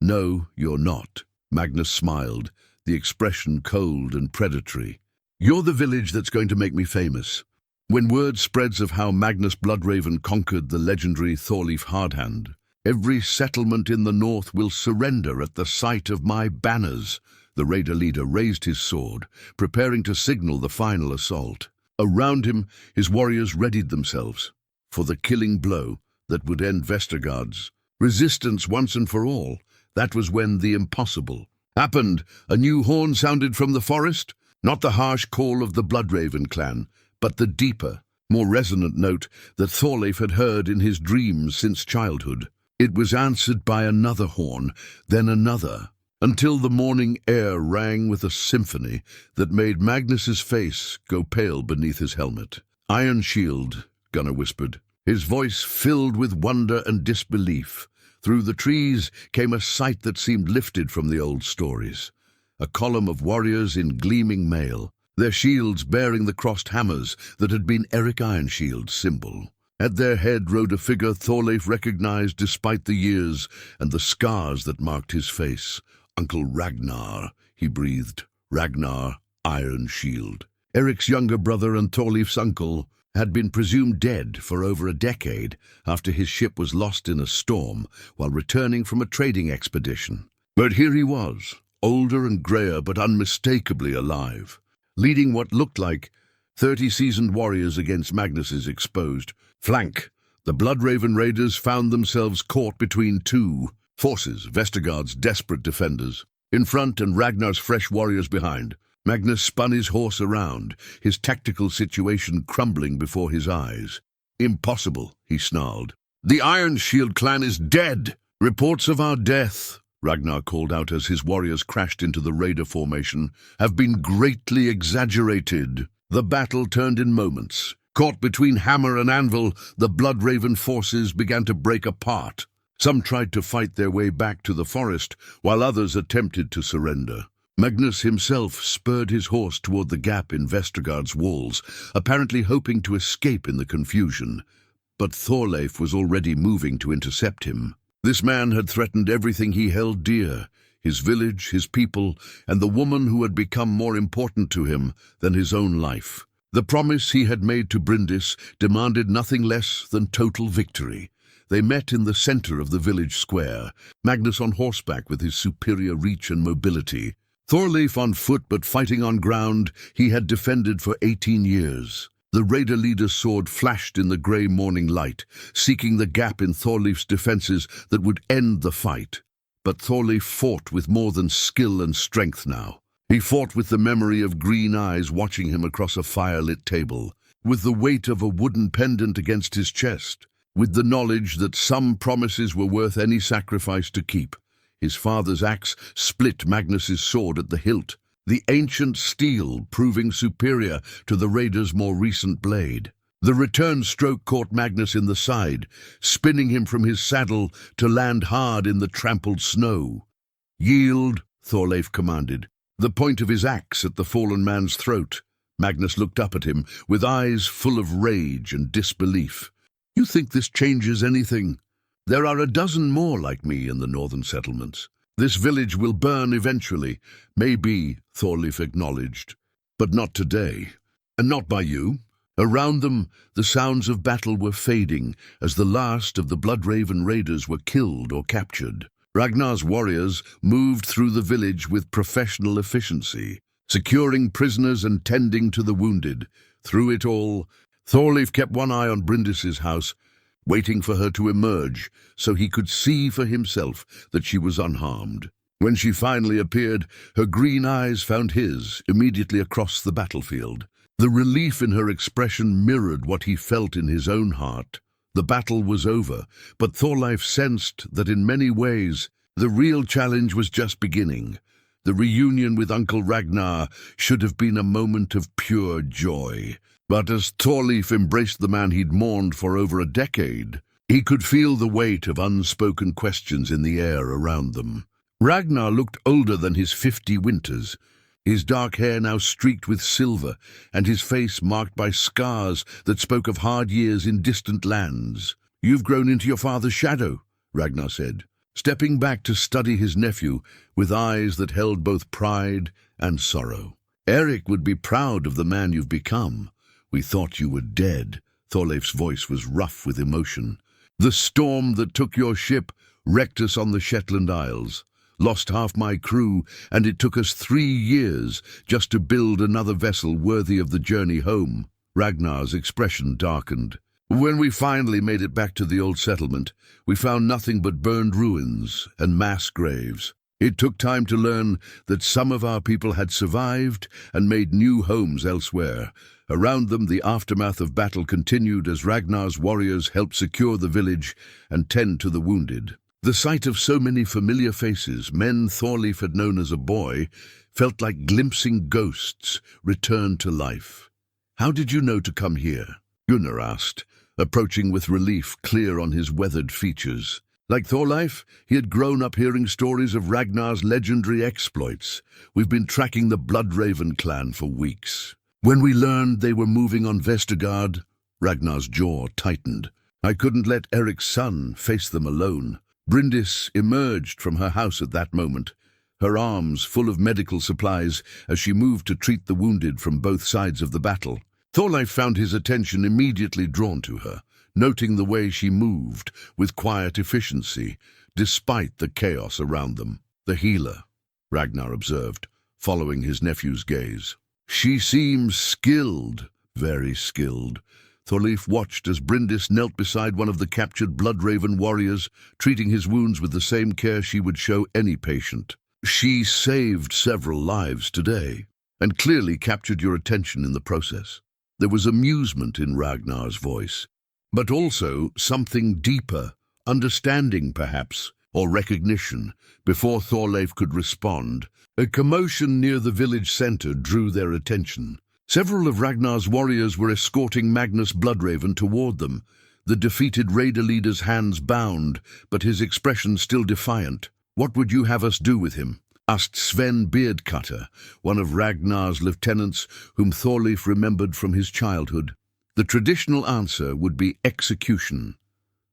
"No, you're not." Magnus smiled, the expression cold and predatory. "You're the village that's going to make me famous. When word spreads of how Magnus Bloodraven conquered the legendary Thorleif Hardhand, every settlement in the north will surrender at the sight of my banners." The raider leader raised his sword, preparing to signal the final assault. Around him, his warriors readied themselves for the killing blow that would end Vestergaard's resistance once and for all. That was when the impossible happened. A new horn sounded from the forest, not the harsh call of the Bloodraven clan, but the deeper, more resonant note that Thorleif had heard in his dreams since childhood. It was answered by another horn, then another, until the morning air rang with a symphony that made Magnus's face go pale beneath his helmet. "Iron shield," Gunnar whispered, his voice filled with wonder and disbelief. Through the trees came a sight that seemed lifted from the old stories. A column of warriors in gleaming mail, their shields bearing the crossed hammers that had been Eric Ironshield's symbol. At their head rode a figure Thorleif recognized despite the years and the scars that marked his face. "Uncle Ragnar," he breathed. "Ragnar Ironshield." Eric's younger brother and Thorleif's uncle had been presumed dead for over a decade after his ship was lost in a storm while returning from a trading expedition. But here he was, older and grayer but unmistakably alive, leading what looked like 30 seasoned warriors against Magnus's exposed flank. The Bloodraven raiders found themselves caught between two forces, Vestergaard's desperate defenders in front and Ragnar's fresh warriors behind. Magnus spun his horse around, his tactical situation crumbling before his eyes. "Impossible," he snarled. "The Ironshield clan is dead!" "Reports of our death," Ragnar called out as his warriors crashed into the raider formation, "have been greatly exaggerated." The battle turned in moments. Caught between hammer and anvil, the Bloodraven forces began to break apart. Some tried to fight their way back to the forest, while others attempted to surrender. Magnus himself spurred his horse toward the gap in Vestergaard's walls, apparently hoping to escape in the confusion. But Thorleif was already moving to intercept him. This man had threatened everything he held dear, his village, his people, and the woman who had become more important to him than his own life. The promise he had made to Bryndis demanded nothing less than total victory. They met in the center of the village square, Magnus on horseback with his superior reach and mobility, Thorleif on foot but fighting on ground he had defended for 18 years. The raider leader's sword flashed in the grey morning light, seeking the gap in Thorleif's defenses that would end the fight. But Thorleif fought with more than skill and strength now. He fought with the memory of green eyes watching him across a firelit table, with the weight of a wooden pendant against his chest, with the knowledge that some promises were worth any sacrifice to keep. His father's axe split Magnus's sword at the hilt, the ancient steel proving superior to the raider's more recent blade. The return stroke caught Magnus in the side, spinning him from his saddle to land hard in the trampled snow. "Yield," Thorleif commanded, the point of his axe at the fallen man's throat. Magnus looked up at him, with eyes full of rage and disbelief. "You think this changes anything? There are a dozen more like me in the northern settlements. This village will burn eventually, maybe," Thorleif acknowledged, "but not today, and not by you." Around them, the sounds of battle were fading as the last of the Bloodraven raiders were killed or captured. Ragnar's warriors moved through the village with professional efficiency, securing prisoners and tending to the wounded. Through it all, Thorleif kept one eye on Bryndis's house, waiting for her to emerge so he could see for himself that she was unharmed. When she finally appeared, her green eyes found his immediately across the battlefield. The relief in her expression mirrored what he felt in his own heart. The battle was over, but Thorleif sensed that in many ways the real challenge was just beginning. The reunion with Uncle Ragnar should have been a moment of pure joy. But as Thorleif embraced the man he'd mourned for over a decade, he could feel the weight of unspoken questions in the air around them. Ragnar looked older than his 50 winters, his dark hair now streaked with silver, and his face marked by scars that spoke of hard years in distant lands. "You've grown into your father's shadow," Ragnar said, stepping back to study his nephew with eyes that held both pride and sorrow. "Eric would be proud of the man you've become. We thought you were dead." Thorleif's voice was rough with emotion. "The storm that took your ship wrecked us on the Shetland Isles, lost half my crew, and it took us 3 years just to build another vessel worthy of the journey home." Ragnar's expression darkened. "When we finally made it back to the old settlement, we found nothing but burned ruins and mass graves. It took time to learn that some of our people had survived and made new homes elsewhere. Around them, the aftermath of battle continued as Ragnar's warriors helped secure the village and tend to the wounded. The sight of so many familiar faces, men Thorleif had known as a boy, felt like glimpsing ghosts returned to life. "How did you know to come here?" Gunnar asked, approaching with relief clear on his weathered features. Like Thorleif, he had grown up hearing stories of Ragnar's legendary exploits. "We've been tracking the Bloodraven clan for weeks. When we learned they were moving on Vestergaard," Ragnar's jaw tightened. "I couldn't let Eric's son face them alone." Bryndis emerged from her house at that moment, her arms full of medical supplies as she moved to treat the wounded from both sides of the battle. Thorleif found his attention immediately drawn to her, noting the way she moved with quiet efficiency, despite the chaos around them. "The healer," Ragnar observed, following his nephew's gaze. "She seems skilled, very skilled." Thorleif watched as Bryndis knelt beside one of the captured Bloodraven warriors, treating his wounds with the same care she would show any patient. "She saved several lives today, and clearly captured your attention in the process." There was amusement in Ragnar's voice, but also something deeper, understanding perhaps, or recognition. Before Thorleif could respond, a commotion near the village center drew their attention. Several of Ragnar's warriors were escorting Magnus Bloodraven toward them, the defeated raider leader's hands bound, but his expression still defiant. "What would you have us do with him?" asked Sven Beardcutter, one of Ragnar's lieutenants whom Thorleif remembered from his childhood. The traditional answer would be execution.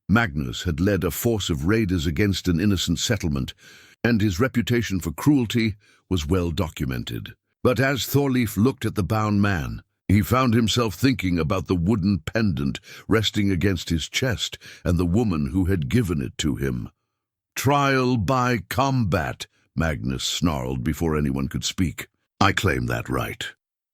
Magnus had led a force of raiders against an innocent settlement, and his reputation for cruelty was well documented. But as Thorleif looked at the bound man, he found himself thinking about the wooden pendant resting against his chest and the woman who had given it to him. "Trial by combat," Magnus snarled before anyone could speak. "I claim that right.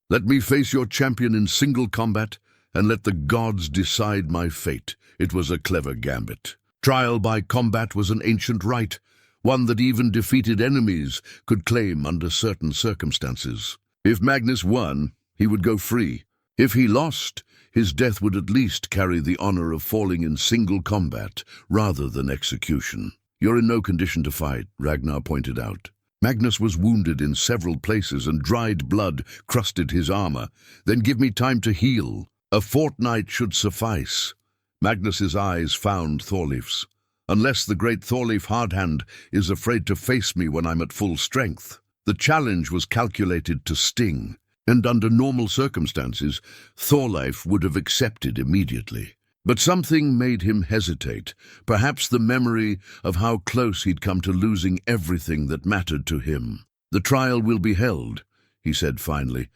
Let me face your champion in single combat, and let the gods decide my fate." It was a clever gambit. Trial by combat was an ancient right, one that even defeated enemies could claim under certain circumstances. If Magnus won, he would go free. If he lost, his death would at least carry the honor of falling in single combat rather than execution. "You're in no condition to fight," Ragnar pointed out. Magnus was wounded in several places and dried blood crusted his armor. "Then give me time to heal. A fortnight should suffice." Magnus's eyes found Thorleif's. "Unless the great Thorleif Hardhand is afraid to face me when I'm at full strength." The challenge was calculated to sting, and under normal circumstances, Thorleif would have accepted immediately. But something made him hesitate, perhaps the memory of how close he'd come to losing everything that mattered to him. "The trial will be held," he said finally,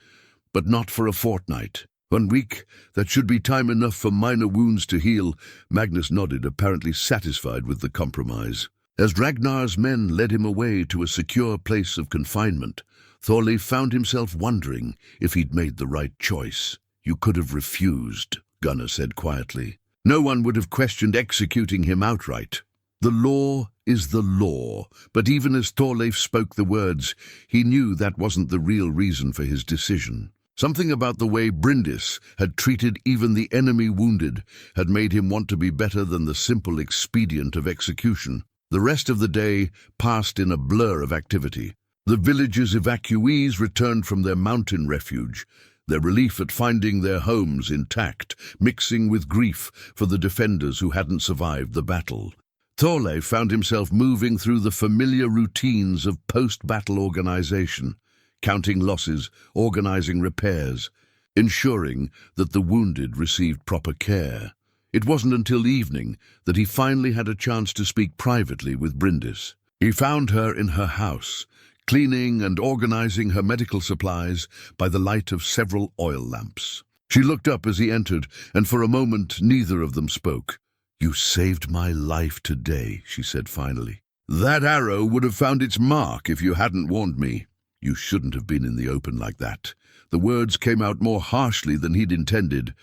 "but not for a fortnight. 1 week, that should be time enough for minor wounds to heal." Magnus nodded, apparently satisfied with the compromise. As Ragnar's men led him away to a secure place of confinement, Thorleif found himself wondering if he'd made the right choice. "You could have refused," Gunnar said quietly. "No one would have questioned executing him outright. The law is the law," but even as Thorleif spoke the words, he knew that wasn't the real reason for his decision. Something about the way Bryndis had treated even the enemy wounded had made him want to be better than the simple expedient of execution. The rest of the day passed in a blur of activity. The village's evacuees returned from their mountain refuge, their relief at finding their homes intact, mixing with grief for the defenders who hadn't survived the battle. Thorleif found himself moving through the familiar routines of post-battle organization, counting losses, organizing repairs, ensuring that the wounded received proper care. It wasn't until evening that he finally had a chance to speak privately with Bryndis. He found her in her house, cleaning and organizing her medical supplies by the light of several oil lamps. She looked up as he entered, and for a moment neither of them spoke. "You saved my life today," she said finally. "That arrow would have found its mark if you hadn't warned me. You shouldn't have been in the open like that." The words came out more harshly than he'd intended,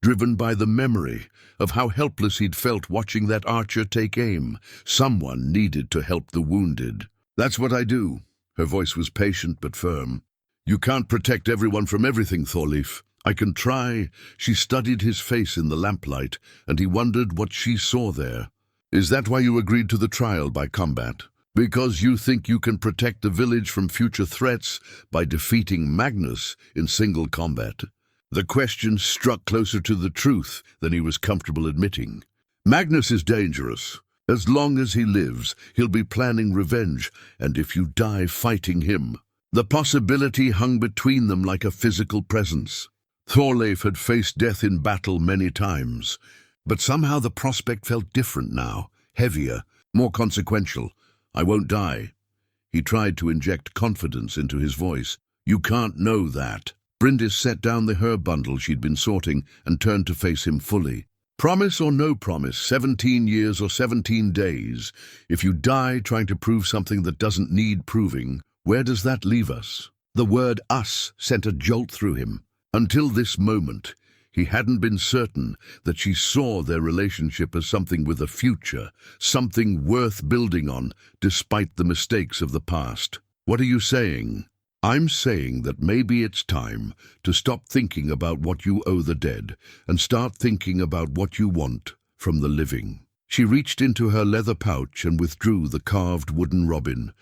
driven by the memory of how helpless he'd felt watching that archer take aim. Someone needed to help the wounded. That's what I do. Her voice was patient but firm. You can't protect everyone from everything, Thorleif. I can try. She studied his face in the lamplight, and he wondered what she saw there. Is that why you agreed to the trial by combat? Because you think you can protect the village from future threats by defeating Magnus in single combat? The question struck closer to the truth than he was comfortable admitting. Magnus is dangerous. As long as he lives, he'll be planning revenge, and if you die fighting him, the possibility hung between them like a physical presence. Thorleif had faced death in battle many times, but somehow the prospect felt different now, heavier, more consequential. I won't die. He tried to inject confidence into his voice. You can't know that. Bryndis set down the herb bundle she'd been sorting and turned to face him fully. Promise or no promise, 17 years or 17 days, if you die trying to prove something that doesn't need proving, where does that leave us? The word us sent a jolt through him. Until this moment, he hadn't been certain that she saw their relationship as something with a future, something worth building on, despite the mistakes of the past. What are you saying? I'm saying that maybe it's time to stop thinking about what you owe the dead and start thinking about what you want from the living. She reached into her leather pouch and withdrew the carved wooden robin,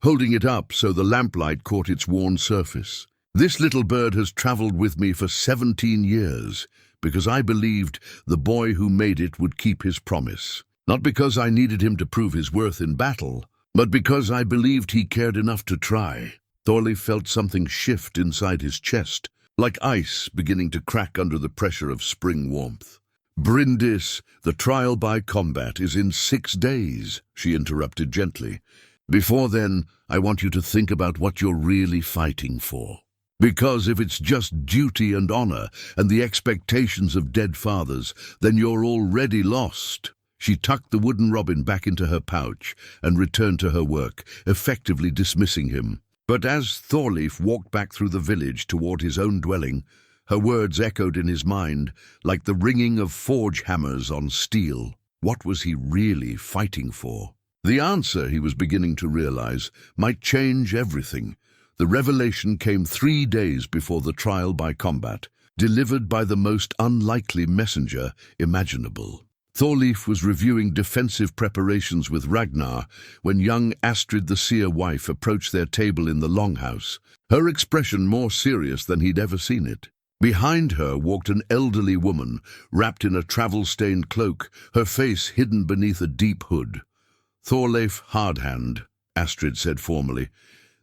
holding it up so the lamplight caught its worn surface. This little bird has traveled with me for 17 years because I believed the boy who made it would keep his promise. Not because I needed him to prove his worth in battle, but because I believed he cared enough to try. Thorleif felt something shift inside his chest, like ice beginning to crack under the pressure of spring warmth. Bryndis, the trial by combat is in 6 days, she interrupted gently. Before then, I want you to think about what you're really fighting for. Because if it's just duty and honor and the expectations of dead fathers, then you're already lost. She tucked the wooden robin back into her pouch and returned to her work, effectively dismissing him. But as Thorleif walked back through the village toward his own dwelling, her words echoed in his mind like the ringing of forge hammers on steel. What was he really fighting for? The answer, he was beginning to realize, might change everything. The revelation came 3 days before the trial by combat, delivered by the most unlikely messenger imaginable. Thorleif was reviewing defensive preparations with Ragnar when young Astrid the seer wife approached their table in the longhouse, her expression more serious than he'd ever seen it. Behind her walked an elderly woman, wrapped in a travel-stained cloak, her face hidden beneath a deep hood. Thorleif Hardhand, Astrid said formally.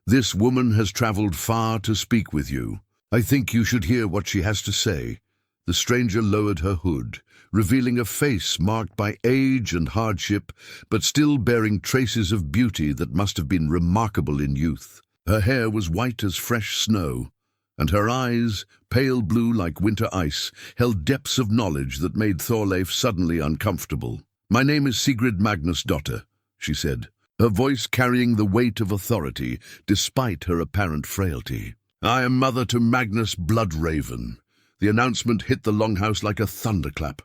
This woman has traveled far to speak with you. I think you should hear what she has to say. The stranger lowered her hood, revealing a face marked by age and hardship, but still bearing traces of beauty that must have been remarkable in youth. Her hair was white as fresh snow, and her eyes, pale blue like winter ice, held depths of knowledge that made Thorleif suddenly uncomfortable. My name is Sigrid Magnus' daughter, she said, her voice carrying the weight of authority despite her apparent frailty. I am mother to Magnus Bloodraven. The announcement hit the longhouse like a thunderclap.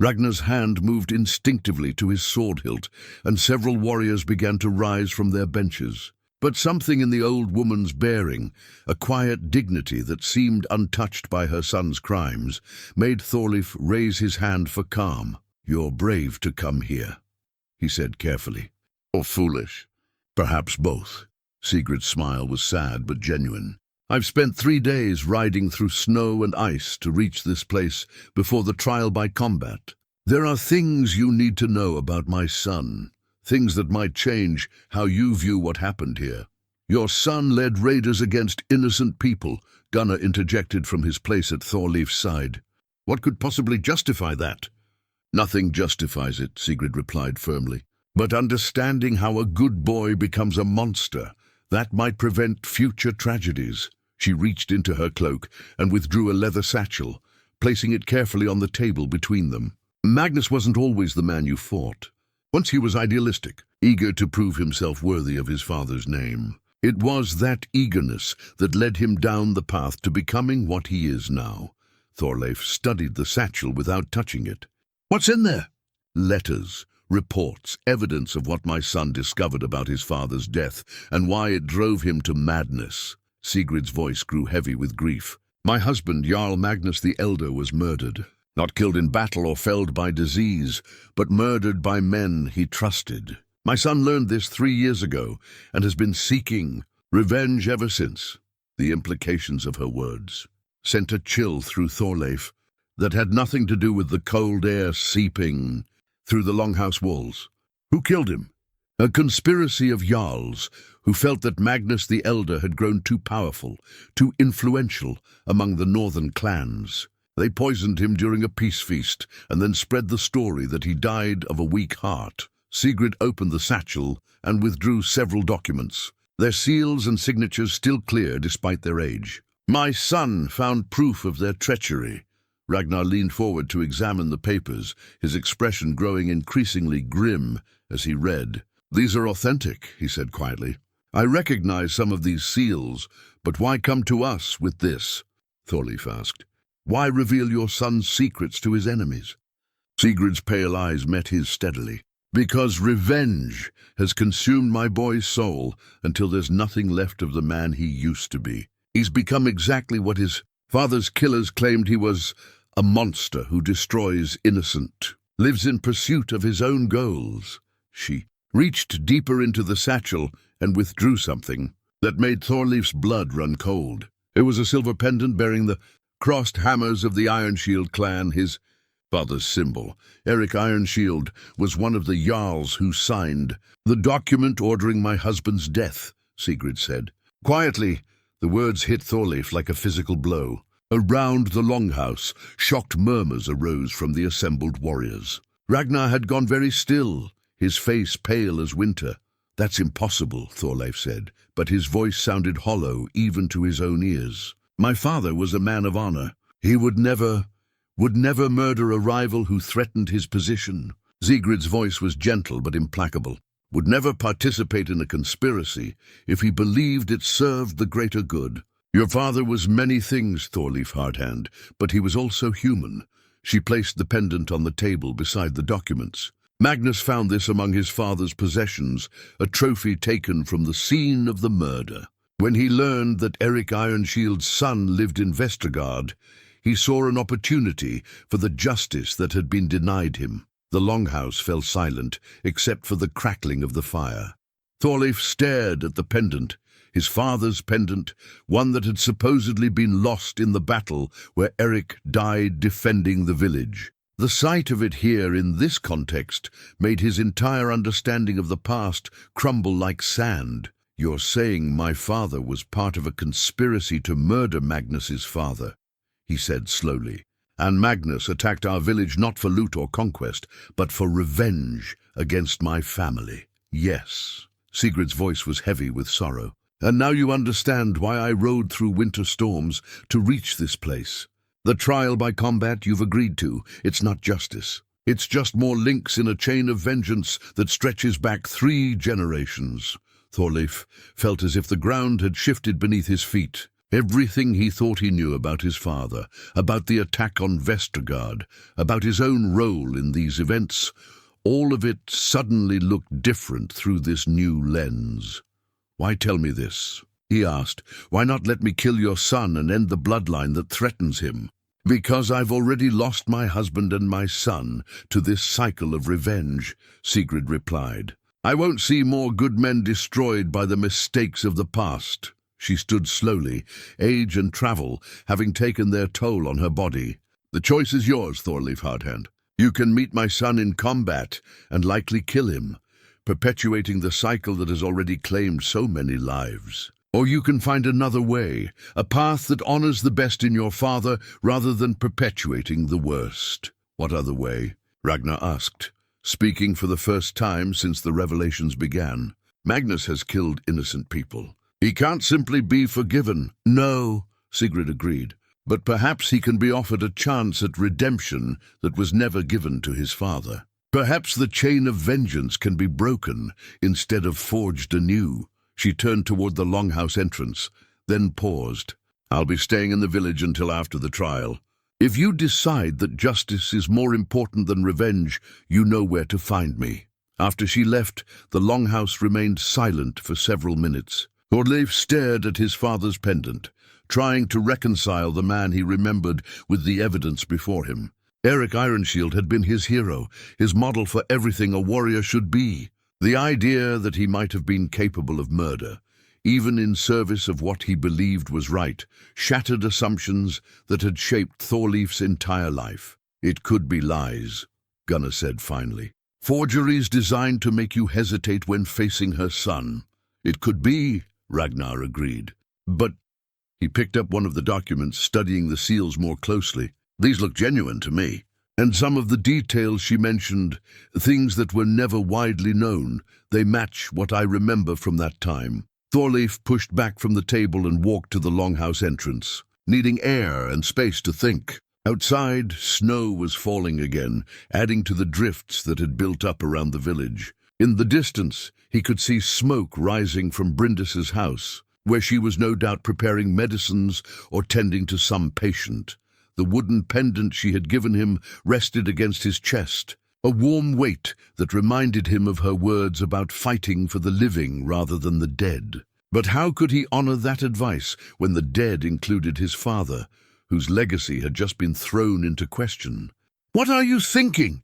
Ragnar's hand moved instinctively to his sword hilt, and several warriors began to rise from their benches. But something in the old woman's bearing, a quiet dignity that seemed untouched by her son's crimes, made Thorleif raise his hand for calm. You're brave to come here, he said carefully. Or foolish. Perhaps both. Sigrid's smile was sad but genuine. I've spent 3 days riding through snow and ice to reach this place before the trial by combat. There are things you need to know about my son, things that might change how you view what happened here. Your son led raiders against innocent people, Gunnar interjected from his place at Thorleif's side. What could possibly justify that? Nothing justifies it, Sigrid replied firmly. But understanding how a good boy becomes a monster, that might prevent future tragedies. She reached into her cloak and withdrew a leather satchel, placing it carefully on the table between them. Magnus wasn't always the man you fought. Once he was idealistic, eager to prove himself worthy of his father's name. It was that eagerness that led him down the path to becoming what he is now. Thorleif studied the satchel without touching it. What's in there? Letters, reports, evidence of what my son discovered about his father's death and why it drove him to madness. Sigrid's voice grew heavy with grief. My husband, Jarl Magnus the Elder, was murdered. Not killed in battle or felled by disease, but murdered by men he trusted. My son learned this 3 years ago and has been seeking revenge ever since. The implications of her words sent a chill through Thorleif that had nothing to do with the cold air seeping through the longhouse walls. Who killed him? A conspiracy of Jarls who felt that Magnus the Elder had grown too powerful, too influential among the northern clans. They poisoned him during a peace feast and then spread the story that he died of a weak heart. Sigrid opened the satchel and withdrew several documents, their seals and signatures still clear despite their age. My son found proof of their treachery. Ragnar leaned forward to examine the papers, his expression growing increasingly grim as he read. These are authentic, he said quietly. I recognize some of these seals, but why come to us with this? Thorleif asked. Why reveal your son's secrets to his enemies? Sigrid's pale eyes met his steadily. Because revenge has consumed my boy's soul until there's nothing left of the man he used to be. He's become exactly what his father's killers claimed he was, a monster who destroys innocent, lives in pursuit of his own goals. She reached deeper into the satchel and withdrew something that made Thorleif's blood run cold. It was a silver pendant bearing the crossed hammers of the Ironshield clan, his father's symbol. Eric Ironshield was one of the Jarls who signed the document ordering my husband's death, Sigrid said. Quietly, the words hit Thorleif like a physical blow. Around the longhouse, shocked murmurs arose from the assembled warriors. Ragnar had gone very still, his face pale as winter. That's impossible, Thorleif said, but his voice sounded hollow even to his own ears. My father was a man of honor. He would never murder a rival who threatened his position. Sigrid's voice was gentle but implacable. Would never participate in a conspiracy if he believed it served the greater good. Your father was many things, Thorleif Hardhand, but he was also human. She placed the pendant on the table beside the documents. Magnus found this among his father's possessions, a trophy taken from the scene of the murder. When he learned that Eric Ironshield's son lived in Vestergaard, he saw an opportunity for the justice that had been denied him. The longhouse fell silent, except for the crackling of the fire. Thorleif stared at the pendant, his father's pendant, one that had supposedly been lost in the battle where Eric died defending the village. The sight of it here in this context made his entire understanding of the past crumble like sand. You're saying my father was part of a conspiracy to murder Magnus's father, he said slowly. And Magnus attacked our village not for loot or conquest, but for revenge against my family. Yes. Sigrid's voice was heavy with sorrow. And now you understand why I rode through winter storms to reach this place. The trial by combat you've agreed to, it's not justice. It's just more links in a chain of vengeance that stretches back 3 generations. Thorleif felt as if the ground had shifted beneath his feet. Everything he thought he knew about his father, about the attack on Vestergaard, about his own role in these events, all of it suddenly looked different through this new lens. Why tell me this? He asked. Why not let me kill your son and end the bloodline that threatens him? Because I've already lost my husband and my son to this cycle of revenge, Sigrid replied. I won't see more good men destroyed by the mistakes of the past. She stood slowly, age and travel having taken their toll on her body. The choice is yours, Thorleif Hardhand. You can meet my son in combat and likely kill him, perpetuating the cycle that has already claimed so many lives. Or you can find another way, a path that honors the best in your father rather than perpetuating the worst. What other way? Ragnar asked, speaking for the first time since the revelations began. Magnus has killed innocent people. He can't simply be forgiven. No, Sigrid agreed, but perhaps he can be offered a chance at redemption that was never given to his father. Perhaps the chain of vengeance can be broken instead of forged anew. She turned toward the longhouse entrance, then paused. I'll be staying in the village until after the trial. If you decide that justice is more important than revenge, you know where to find me." After she left, the longhouse remained silent for several minutes. Thorleif stared at his father's pendant, trying to reconcile the man he remembered with the evidence before him. Eric Ironshield had been his hero, his model for everything a warrior should be. The idea that he might have been capable of murder, even in service of what he believed was right, shattered assumptions that had shaped Thorleif's entire life. "It could be lies," Gunnar said finally. "Forgeries designed to make you hesitate when facing her son." "It could be," Ragnar agreed. "But—" He picked up one of the documents, studying the seals more closely. "These look genuine to me. And some of the details she mentioned, things that were never widely known, they match what I remember from that time." Thorleif pushed back from the table and walked to the longhouse entrance, needing air and space to think. Outside, snow was falling again, adding to the drifts that had built up around the village. In the distance, he could see smoke rising from Bryndis's house, where she was no doubt preparing medicines or tending to some patient. The wooden pendant she had given him rested against his chest, a warm weight that reminded him of her words about fighting for the living rather than the dead. But how could he honor that advice when the dead included his father, whose legacy had just been thrown into question? "What are you thinking?"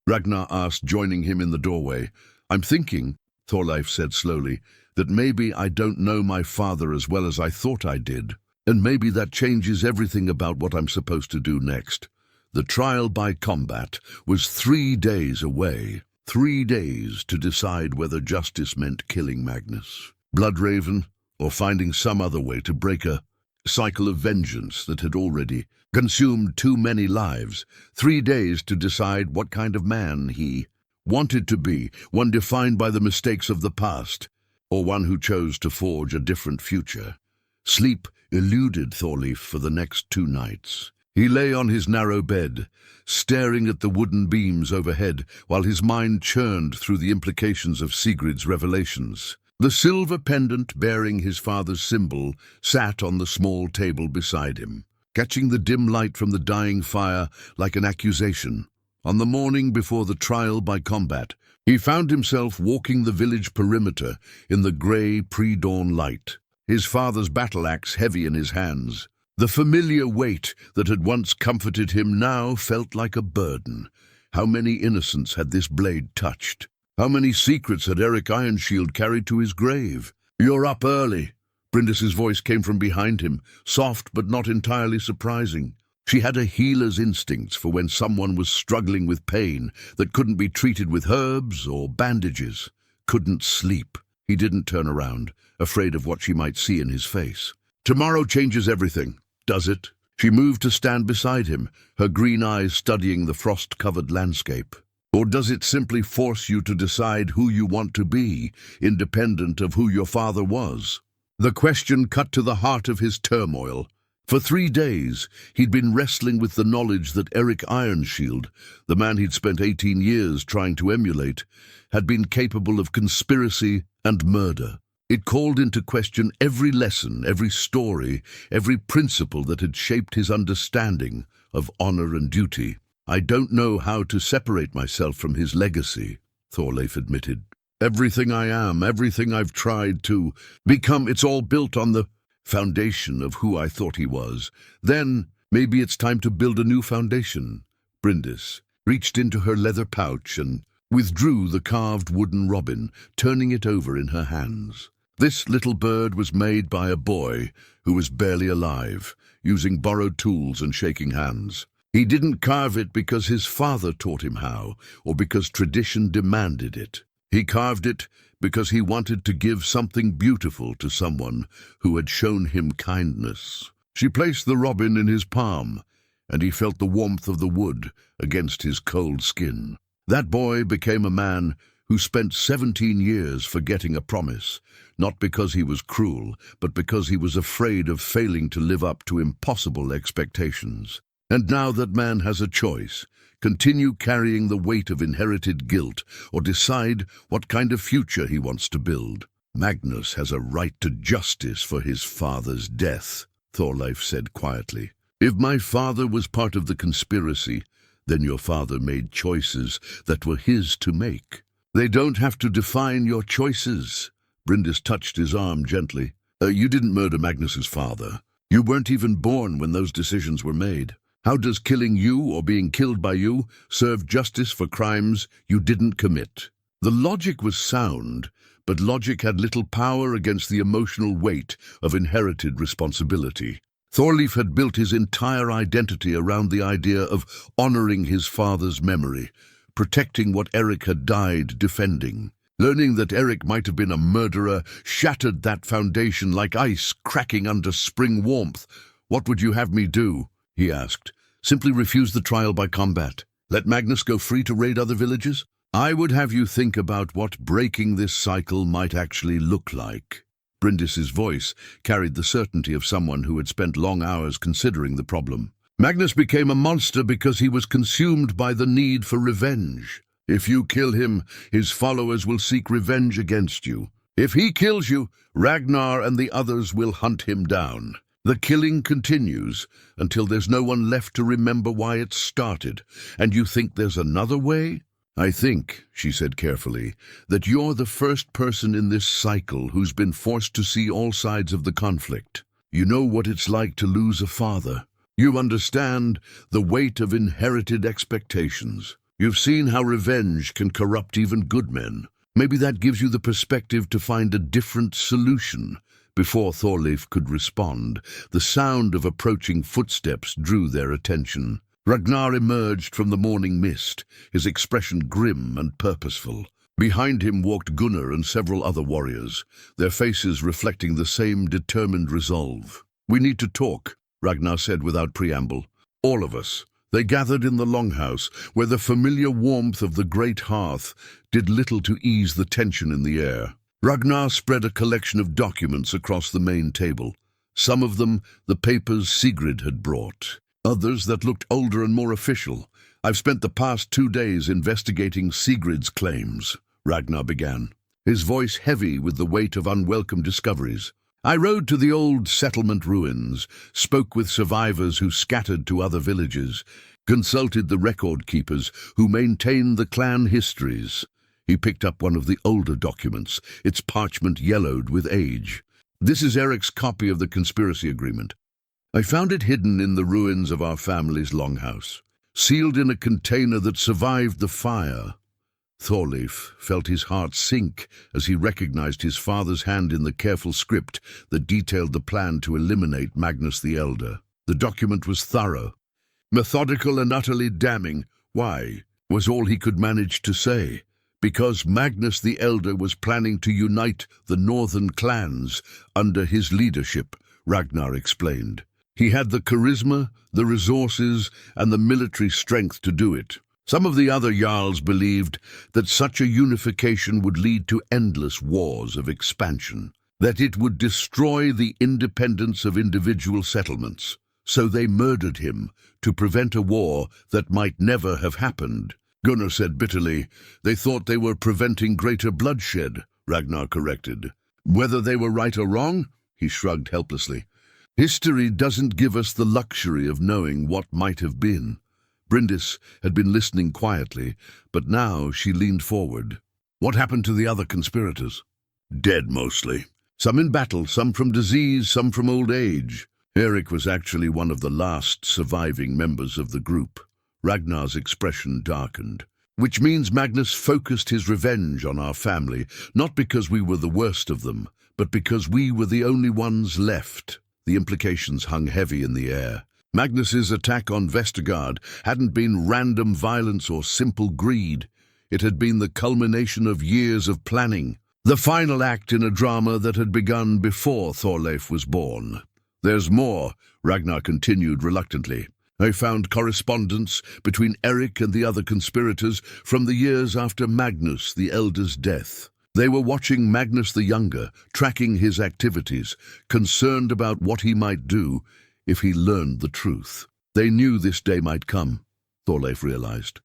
Ragnar asked, joining him in the doorway. "I'm thinking," Thorleif said slowly, "that maybe I don't know my father as well as I thought I did. And maybe that changes everything about what I'm supposed to do next." The trial by combat was 3 days away. 3 days to decide whether justice meant killing Magnus, Bloodraven, or finding some other way to break a cycle of vengeance that had already consumed too many lives. 3 days to decide what kind of man he wanted to be, one defined by the mistakes of the past, or one who chose to forge a different future. Sleep eluded Thorleif for the next 2 nights. He lay on his narrow bed, staring at the wooden beams overhead, while his mind churned through the implications of Sigrid's revelations. The silver pendant bearing his father's symbol sat on the small table beside him, catching the dim light from the dying fire like an accusation. On the morning before the trial by combat, he found himself walking the village perimeter in the grey pre-dawn light, his father's battle-axe heavy in his hands. The familiar weight that had once comforted him now felt like a burden. How many innocents had this blade touched? How many secrets had Eric Ironshield carried to his grave? "You're up early." Bryndis's voice came from behind him, soft but not entirely surprising. She had a healer's instincts for when someone was struggling with pain that couldn't be treated with herbs or bandages. Couldn't sleep. He didn't turn around, afraid of what she might see in his face. "Tomorrow changes everything, does it?" She moved to stand beside him, her green eyes studying the frost-covered landscape. "Or does it simply force you to decide who you want to be, independent of who your father was?" The question cut to the heart of his turmoil. For 3 days, he'd been wrestling with the knowledge that Eric Ironshield, the man he'd spent 18 years trying to emulate, had been capable of conspiracy and murder. It called into question every lesson, every story, every principle that had shaped his understanding of honor and duty. "I don't know how to separate myself from his legacy," Thorleif admitted. "Everything I am, everything I've tried to become, it's all built on the foundation of who I thought he was. Then, maybe it's time to build a new foundation." Bryndis reached into her leather pouch and withdrew the carved wooden robin, turning it over in her hands. This little bird was made by a boy who was barely alive, using borrowed tools and shaking hands. He didn't carve it because his father taught him how, or because tradition demanded it. He carved it because he wanted to give something beautiful to someone who had shown him kindness. She placed the robin in his palm, and he felt the warmth of the wood against his cold skin. That boy became a man who spent 17 years forgetting a promise, not because he was cruel, but because he was afraid of failing to live up to impossible expectations. And now that man has a choice: continue carrying the weight of inherited guilt, or decide what kind of future he wants to build. "Magnus has a right to justice for his father's death," Thorleif said quietly. If my father was part of the conspiracy, then your father made choices that were his to make. They don't have to define your choices. Bryndis touched his arm gently. You didn't murder Magnus's father. You weren't even born when those decisions were made. How does killing you or being killed by you serve justice for crimes you didn't commit? The logic was sound, but logic had little power against the emotional weight of inherited responsibility. Thorleif had built his entire identity around the idea of honoring his father's memory, protecting what Eric had died defending. Learning that Eric might have been a murderer shattered that foundation like ice cracking under spring warmth. "What would you have me do?" he asked. "Simply refuse the trial by combat? Let Magnus go free to raid other villages? I would have you think about what breaking this cycle might actually look like." Bryndis's voice carried the certainty of someone who had spent long hours considering the problem. "Magnus became a monster because he was consumed by the need for revenge. If you kill him, his followers will seek revenge against you. If he kills you, Ragnar and the others will hunt him down. The killing continues until there's no one left to remember why it started. And you think there's another way?" "I think," she said carefully, "that you're the first person in this cycle who's been forced to see all sides of the conflict. You know what it's like to lose a father. You understand the weight of inherited expectations. You've seen how revenge can corrupt even good men. Maybe that gives you the perspective to find a different solution." Before Thorleif could respond, the sound of approaching footsteps drew their attention. Ragnar emerged from the morning mist, his expression grim and purposeful. Behind him walked Gunnar and several other warriors, their faces reflecting the same determined resolve. "We need to talk," Ragnar said without preamble. "All of us." They gathered in the longhouse, where the familiar warmth of the great hearth did little to ease the tension in the air. Ragnar spread a collection of documents across the main table. Some of them the papers Sigrid had brought, others that looked older and more official. "I've spent the past 2 days investigating Sigrid's claims," Ragnar began, his voice heavy with the weight of unwelcome discoveries. "I rode to the old settlement ruins, spoke with survivors who scattered to other villages, consulted the record keepers who maintained the clan histories." He picked up one of the older documents, its parchment yellowed with age. "This is Eric's copy of the conspiracy agreement. I found it hidden in the ruins of our family's longhouse, sealed in a container that survived the fire." Thorleif felt his heart sink as he recognized his father's hand in the careful script that detailed the plan to eliminate Magnus the Elder. The document was thorough, methodical and utterly damning. "Why?" was all he could manage to say. "Because Magnus the Elder was planning to unite the northern clans under his leadership," Ragnar explained. "He had the charisma, the resources, and the military strength to do it. Some of the other Jarls believed that such a unification would lead to endless wars of expansion, that it would destroy the independence of individual settlements. So they murdered him to prevent a war that might never have happened." Gunnar said bitterly. "They thought they were preventing greater bloodshed," Ragnar corrected. "Whether they were right or wrong?" He shrugged helplessly. "History doesn't give us the luxury of knowing what might have been." Bryndis had been listening quietly, but now she leaned forward. "What happened to the other conspirators?" "Dead, mostly. Some in battle, some from disease, some from old age. Eric was actually one of the last surviving members of the group." Ragnar's expression darkened. "Which means Magnus focused his revenge on our family, not because we were the worst of them, but because we were the only ones left." The implications hung heavy in the air. Magnus's attack on Vestergaard hadn't been random violence or simple greed. It had been the culmination of years of planning, the final act in a drama that had begun before Thorleif was born. "There's more," Ragnar continued reluctantly. "I found correspondence between Eric and the other conspirators from the years after Magnus the Elder's death. They were watching Magnus the Younger, tracking his activities, concerned about what he might do if he learned the truth. They knew this day might come," Thorleif realized.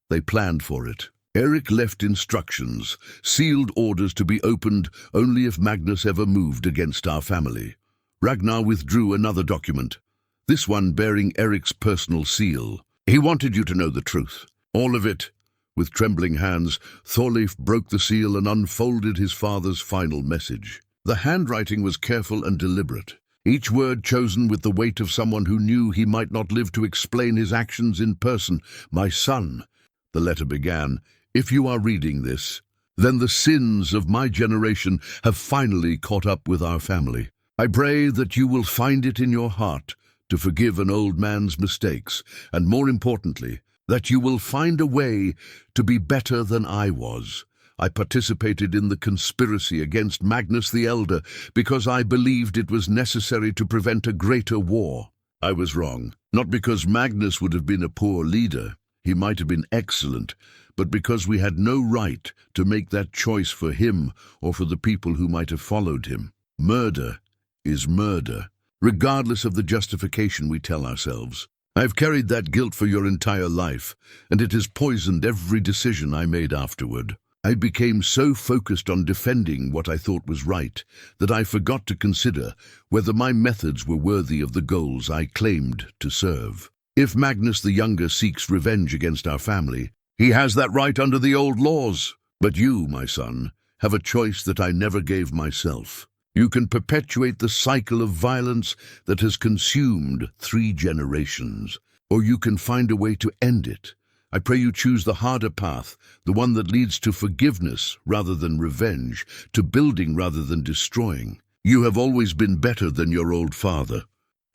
They planned for it. Eric left instructions, sealed orders to be opened only if Magnus ever moved against our family. Ragnar withdrew another document. this one bearing Eric's personal seal. He wanted you to know the truth. All of it. With trembling hands, Thorleif broke the seal and unfolded his father's final message. The handwriting was careful and deliberate, each word chosen with the weight of someone who knew he might not live to explain his actions in person. "My son," the letter began, "if you are reading this, then the sins of my generation have finally caught up with our family. I pray that you will find it in your heart to forgive an old man's mistakes, and more importantly, that you will find a way to be better than I was. I participated in the conspiracy against Magnus the Elder because I believed it was necessary to prevent a greater war. I was wrong, not because Magnus would have been a poor leader. He might have been excellent, but because we had no right to make that choice for him or for the people who might have followed him. Murder is murder, regardless of the justification we tell ourselves. I've carried that guilt for your entire life, and it has poisoned every decision I made afterward. I became so focused on defending what I thought was right that I forgot to consider whether my methods were worthy of the goals I claimed to serve. If Magnus the Younger seeks revenge against our family, he has that right under the old laws. But you, my son, have a choice that I never gave myself. You can perpetuate the cycle of violence that has consumed 3 generations, or you can find a way to end it. I pray you choose the harder path, the one that leads to forgiveness rather than revenge, to building rather than destroying. You have always been better than your old father.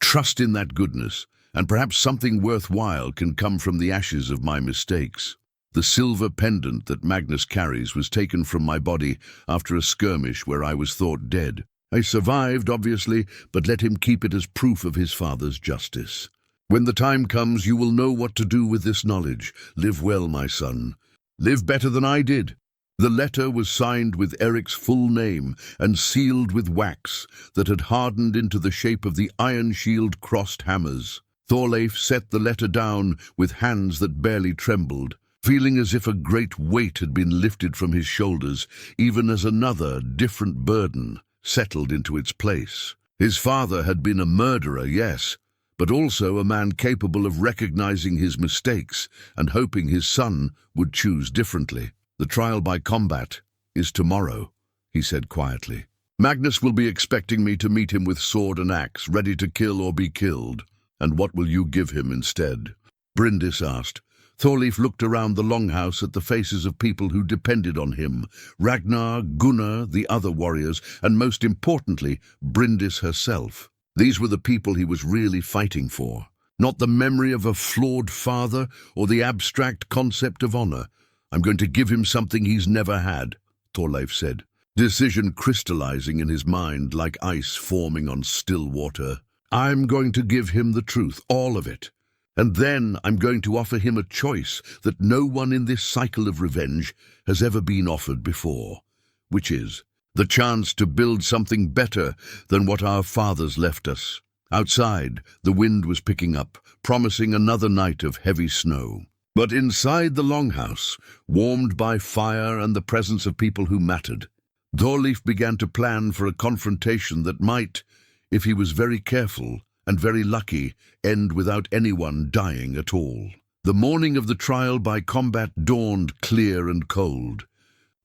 Trust in that goodness, and perhaps something worthwhile can come from the ashes of my mistakes. The silver pendant that Magnus carries was taken from my body after a skirmish where I was thought dead. I survived, obviously, but let him keep it as proof of his father's justice. When the time comes, you will know what to do with this knowledge. Live well, my son. Live better than I did. The letter was signed with Eric's full name and sealed with wax that had hardened into the shape of the iron shield crossed hammers. Thorleif set the letter down with hands that barely trembled, feeling as if a great weight had been lifted from his shoulders, even as another, different burden settled into its place. His father had been a murderer, yes, but also a man capable of recognizing his mistakes and hoping his son would choose differently. "The trial by combat is tomorrow," he said quietly. "Magnus will be expecting me to meet him with sword and axe, ready to kill or be killed. And what will you give him instead?" Bryndis asked. Thorleif looked around the longhouse at the faces of people who depended on him: Ragnar, Gunnar, the other warriors, and most importantly, Bryndis herself. These were the people he was really fighting for, not the memory of a flawed father or the abstract concept of honor. "I'm going to give him something he's never had," Thorleif said, decision crystallizing in his mind like ice forming on still water. "I'm going to give him the truth, all of it. And then I'm going to offer him a choice that no one in this cycle of revenge has ever been offered before, which is the chance to build something better than what our fathers left us." Outside, the wind was picking up, promising another night of heavy snow. But inside the longhouse, warmed by fire and the presence of people who mattered, Thorleif began to plan for a confrontation that might, if he was very careful and very lucky, end without anyone dying at all. The morning of the trial by combat dawned clear and cold,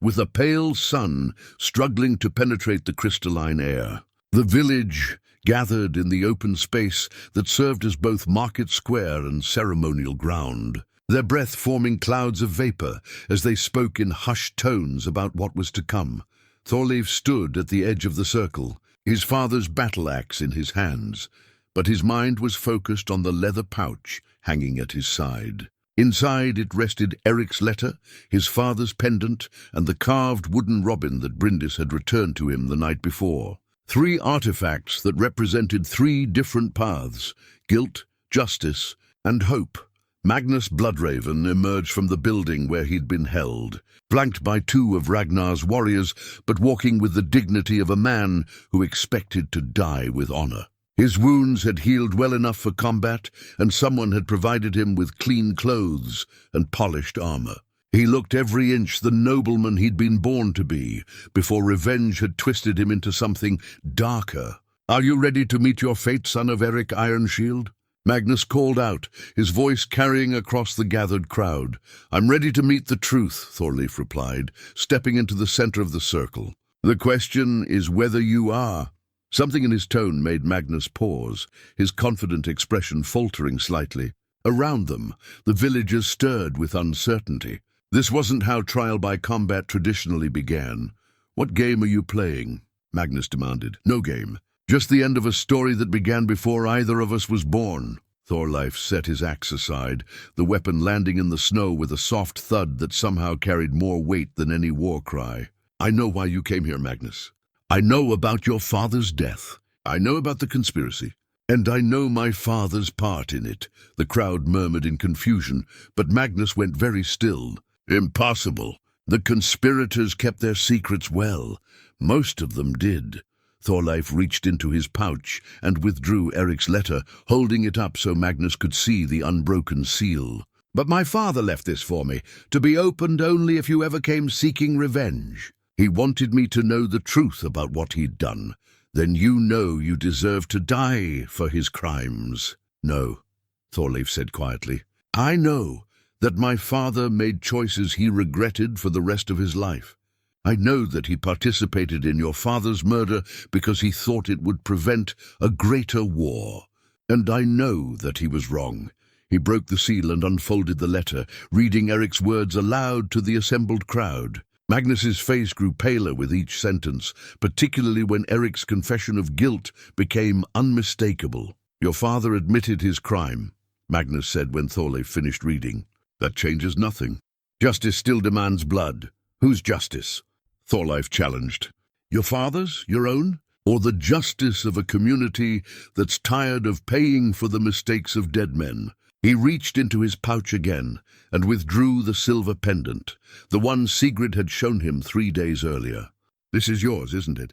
with a pale sun struggling to penetrate the crystalline air. The village gathered in the open space that served as both market square and ceremonial ground, their breath forming clouds of vapor as they spoke in hushed tones about what was to come. Thorleif stood at the edge of the circle, his father's battle axe in his hands, but his mind was focused on the leather pouch hanging at his side. Inside it rested Eric's letter, his father's pendant, and the carved wooden robin that Bryndis had returned to him the night before. 3 artifacts that represented 3 different paths: guilt, justice, and hope. Magnus Bloodraven emerged from the building where he'd been held, flanked by 2 of Ragnar's warriors, but walking with the dignity of a man who expected to die with honor. His wounds had healed well enough for combat, and someone had provided him with clean clothes and polished armor. He looked every inch the nobleman he'd been born to be, before revenge had twisted him into something darker, Are you ready to meet your fate, son of Eric Ironshield? Magnus called out, his voice carrying across the gathered crowd. I'm ready to meet the truth, Thorleif replied, stepping into the center of the circle. The question is whether you are. Something in his tone made Magnus pause, his confident expression faltering slightly. Around them, the villagers stirred with uncertainty. This wasn't how trial by combat traditionally began. What game are you playing? Magnus demanded. No game. Just the end of a story that began before either of us was born. Thorleif set his axe aside, the weapon landing in the snow with a soft thud that somehow carried more weight than any war cry. I know why you came here, Magnus. I know about your father's death. I know about the conspiracy. And I know my father's part in it. The crowd murmured in confusion, but Magnus went very still. Impossible. The conspirators kept their secrets well. Most of them did. Thorleif reached into his pouch and withdrew Eric's letter, holding it up so Magnus could see the unbroken seal. But my father left this for me, to be opened only if you ever came seeking revenge. He wanted me to know the truth about what he'd done. Then you know you deserve to die for his crimes. No, Thorleif said quietly. I know that my father made choices he regretted for the rest of his life. I know that he participated in your father's murder because he thought it would prevent a greater war. And I know that he was wrong. He broke the seal and unfolded the letter, reading Eric's words aloud to the assembled crowd. Magnus's face grew paler with each sentence, particularly when Eric's confession of guilt became unmistakable. Your father admitted his crime, Magnus said when Thorleif finished reading. That changes nothing. Justice still demands blood. Whose justice? Thorleif challenged. Your father's? Your own? Or the justice of a community that's tired of paying for the mistakes of dead men? He reached into his pouch again and withdrew the silver pendant, the one Sigrid had shown him 3 days earlier. This is yours, isn't it?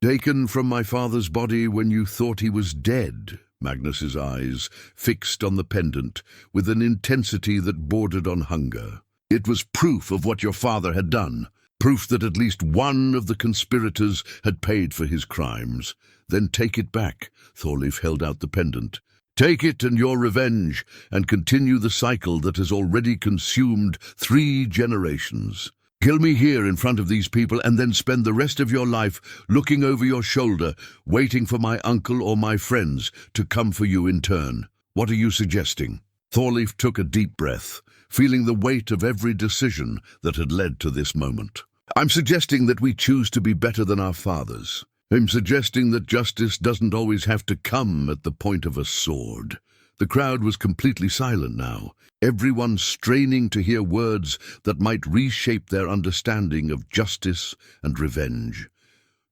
Taken from my father's body when you thought he was dead. Magnus's eyes fixed on the pendant with an intensity that bordered on hunger. It was proof of what your father had done. Proof that at least one of the conspirators had paid for his crimes. Then take it back. Thorleif held out the pendant. Take it and your revenge, and continue the cycle that has already consumed 3 generations. Kill me here in front of these people and then spend the rest of your life looking over your shoulder, waiting for my uncle or my friends to come for you in turn. What are you suggesting? Thorleif took a deep breath, feeling the weight of every decision that had led to this moment. I'm suggesting that we choose to be better than our fathers. I'm suggesting that justice doesn't always have to come at the point of a sword. The crowd was completely silent now, everyone straining to hear words that might reshape their understanding of justice and revenge.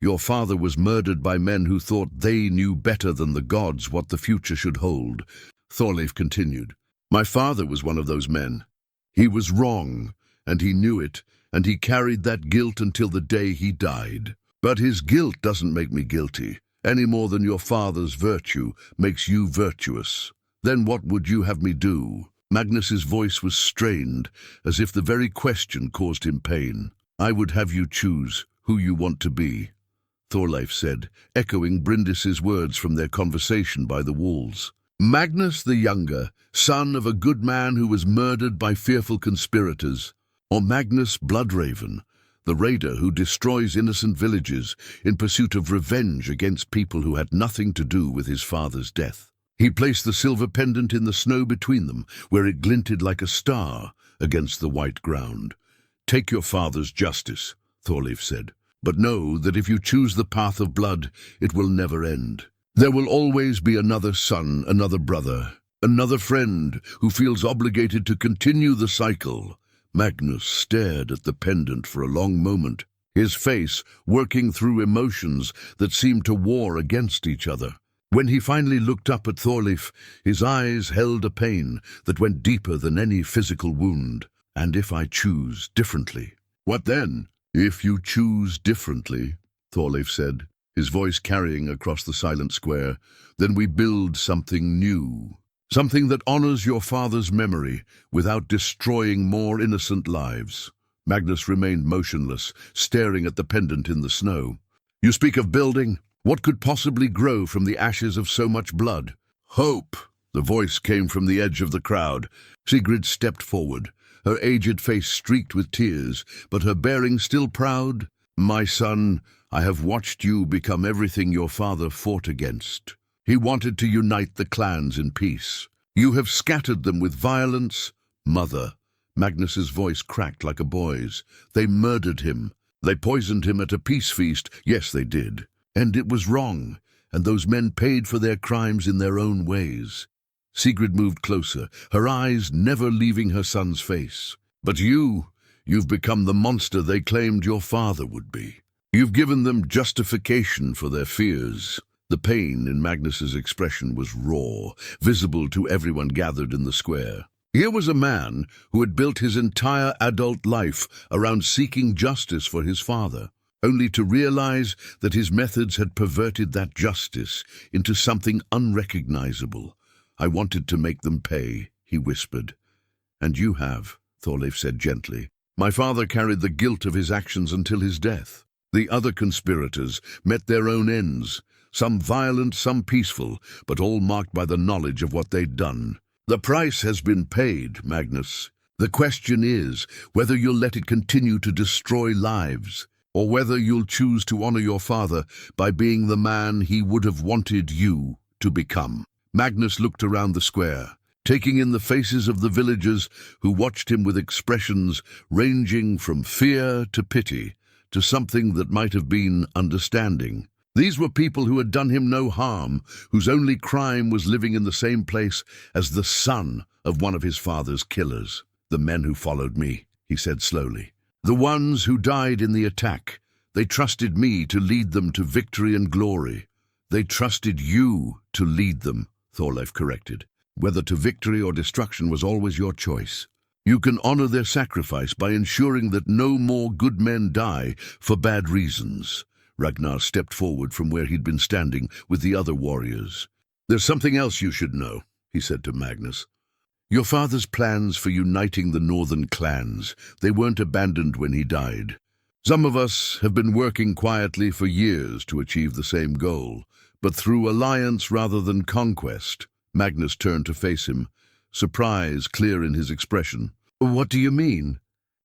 Your father was murdered by men who thought they knew better than the gods what the future should hold. Thorleif continued. My father was one of those men. He was wrong, and he knew it, and he carried that guilt until the day he died. But his guilt doesn't make me guilty, any more than your father's virtue makes you virtuous. Then what would you have me do? Magnus's voice was strained, as if the very question caused him pain. I would have you choose who you want to be, Thorleif said, echoing Bryndis's words from their conversation by the walls. Magnus the Younger, son of a good man who was murdered by fearful conspirators, or Magnus Bloodraven, the raider who destroys innocent villages in pursuit of revenge against people who had nothing to do with his father's death. He placed the silver pendant in the snow between them, where it glinted like a star against the white ground. Take your father's justice, Thorleif said, but know that if you choose the path of blood, it will never end. There will always be another son, another brother, another friend who feels obligated to continue the cycle. Magnus stared at the pendant for a long moment, his face working through emotions that seemed to war against each other. When he finally looked up at Thorleif, his eyes held a pain that went deeper than any physical wound. And if I choose differently? What then? If you choose differently, Thorleif said, his voice carrying across the silent square, then we build something new. Something that honors your father's memory without destroying more innocent lives. Magnus remained motionless, staring at the pendant in the snow. You speak of building? What could possibly grow from the ashes of so much blood? Hope! The voice came from the edge of the crowd. Sigrid stepped forward, her aged face streaked with tears, but her bearing still proud. My son, I have watched you become everything your father fought against. He wanted to unite the clans in peace. You have scattered them with violence. Mother, Magnus's voice cracked like a boy's. They murdered him. They poisoned him at a peace feast. Yes, they did. And it was wrong, and those men paid for their crimes in their own ways. Sigrid moved closer, her eyes never leaving her son's face. But you've become the monster they claimed your father would be. You've given them justification for their fears. The pain in Magnus's expression was raw, visible to everyone gathered in the square. Here was a man who had built his entire adult life around seeking justice for his father, only to realize that his methods had perverted that justice into something unrecognizable. I wanted to make them pay, he whispered. And you have, Thorleif said gently. My father carried the guilt of his actions until his death. The other conspirators met their own ends, some violent, some peaceful, but all marked by the knowledge of what they'd done. The price has been paid, Magnus. The question is whether you'll let it continue to destroy lives, or whether you'll choose to honor your father by being the man he would have wanted you to become. Magnus looked around the square, taking in the faces of the villagers who watched him with expressions ranging from fear to pity, to something that might have been understanding. These were people who had done him no harm, whose only crime was living in the same place as the son of one of his father's killers. The men who followed me, he said slowly. The ones who died in the attack. They trusted me to lead them to victory and glory. They trusted you to lead them, Thorleif corrected. Whether to victory or destruction was always your choice. You can honor their sacrifice by ensuring that no more good men die for bad reasons. Ragnar stepped forward from where he'd been standing with the other warriors. There's something else you should know, he said to Magnus. Your father's plans for uniting the northern clans, they weren't abandoned when he died. Some of us have been working quietly for years to achieve the same goal, but through alliance rather than conquest. Magnus turned to face him, surprise clear in his expression. What do you mean?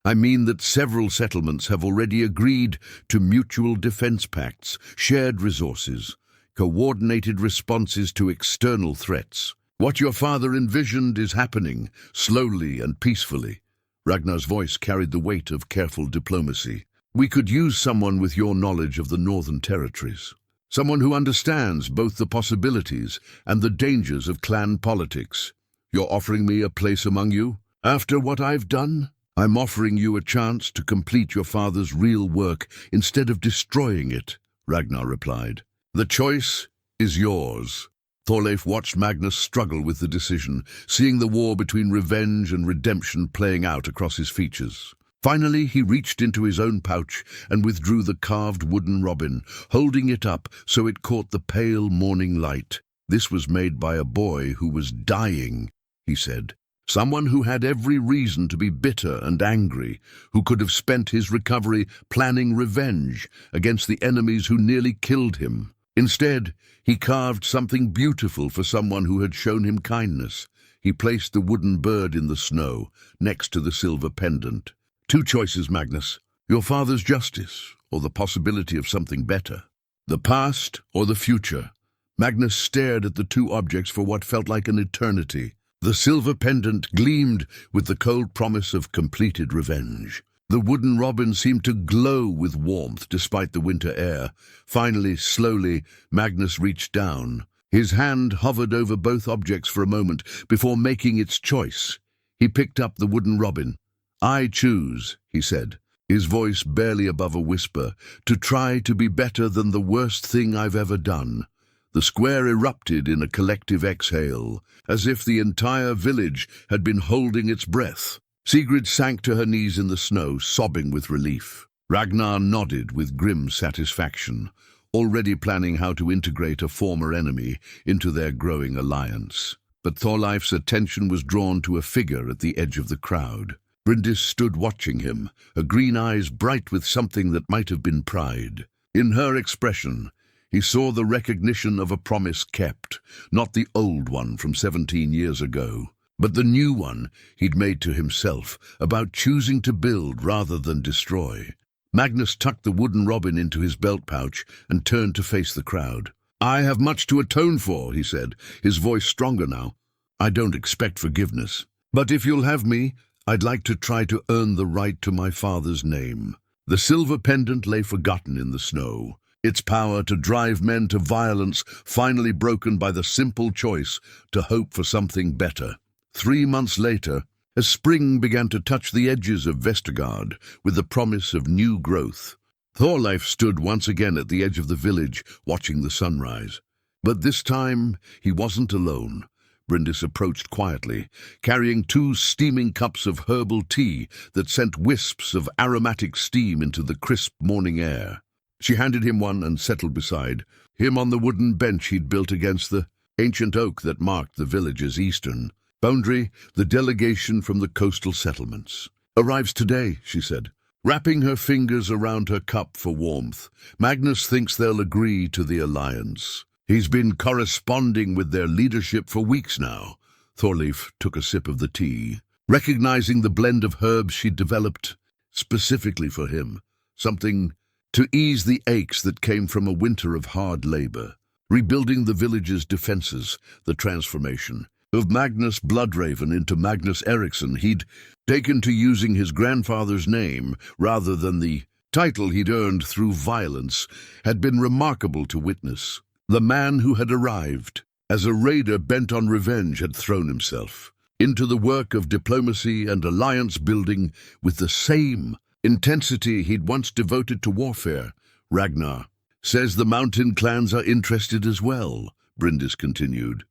I mean that several settlements have already agreed to mutual defense pacts, shared resources, coordinated responses to external threats. What your father envisioned is happening, slowly and peacefully. Ragnar's voice carried the weight of careful diplomacy. We could use someone with your knowledge of the northern territories. Someone who understands both the possibilities and the dangers of clan politics. You're offering me a place among you? After what I've done? I'm offering you a chance to complete your father's real work instead of destroying it, Ragnar replied. The choice is yours. Thorleif watched Magnus struggle with the decision, seeing the war between revenge and redemption playing out across his features. Finally, he reached into his own pouch and withdrew the carved wooden robin, holding it up so it caught the pale morning light. This was made by a boy who was dying, he said. Someone who had every reason to be bitter and angry, who could have spent his recovery planning revenge against the enemies who nearly killed him. Instead, he carved something beautiful for someone who had shown him kindness. He placed the wooden bird in the snow, next to the silver pendant. Two choices, Magnus. Your father's justice, or the possibility of something better. The past or the future. Magnus stared at the two objects for what felt like an eternity. The silver pendant gleamed with the cold promise of completed revenge. The wooden robin seemed to glow with warmth despite the winter air. Finally, slowly, Magnus reached down. His hand hovered over both objects for a moment before making its choice. He picked up the wooden robin. I choose, he said, his voice barely above a whisper, to try to be better than the worst thing I've ever done. The square erupted in a collective exhale, as if the entire village had been holding its breath. Sigrid sank to her knees in the snow, sobbing with relief. Ragnar nodded with grim satisfaction, already planning how to integrate a former enemy into their growing alliance. But Thorleif's attention was drawn to a figure at the edge of the crowd. Bryndis stood watching him, her green eyes bright with something that might have been pride. In her expression, He saw the recognition of a promise kept, not the old one from 17 years ago, but the new one he'd made to himself, about choosing to build rather than destroy. Magnus tucked the wooden robin into his belt pouch and turned to face the crowd. "I have much to atone for," he said, his voice stronger now. "I don't expect forgiveness. But if you'll have me, I'd like to try to earn the right to my father's name." The silver pendant lay forgotten in the snow, its power to drive men to violence finally broken by the simple choice to hope for something better. 3 months later, as spring began to touch the edges of Vestergaard with the promise of new growth, Thorleif stood once again at the edge of the village, watching the sunrise. But this time he wasn't alone. Bryndis approached quietly, carrying 2 steaming cups of herbal tea that sent wisps of aromatic steam into the crisp morning air. She handed him one and settled beside him on the wooden bench he'd built against the ancient oak that marked the village's eastern boundary. "The delegation from the coastal settlements arrives today," she said, wrapping her fingers around her cup for warmth. "Magnus thinks they'll agree to the alliance. He's been corresponding with their leadership for weeks now." Thorleif took a sip of the tea, recognizing the blend of herbs she'd developed specifically for him, something to ease the aches that came from a winter of hard labor. Rebuilding the village's defenses, the transformation of Magnus Bloodraven into Magnus Eriksson he'd taken to using his grandfather's name rather than the title he'd earned through violence, had been remarkable to witness. The man who had arrived as a raider bent on revenge had thrown himself into the work of diplomacy and alliance building with the same intensity he'd once devoted to warfare. "Ragnar says the mountain clans are interested as well," Bryndis continued.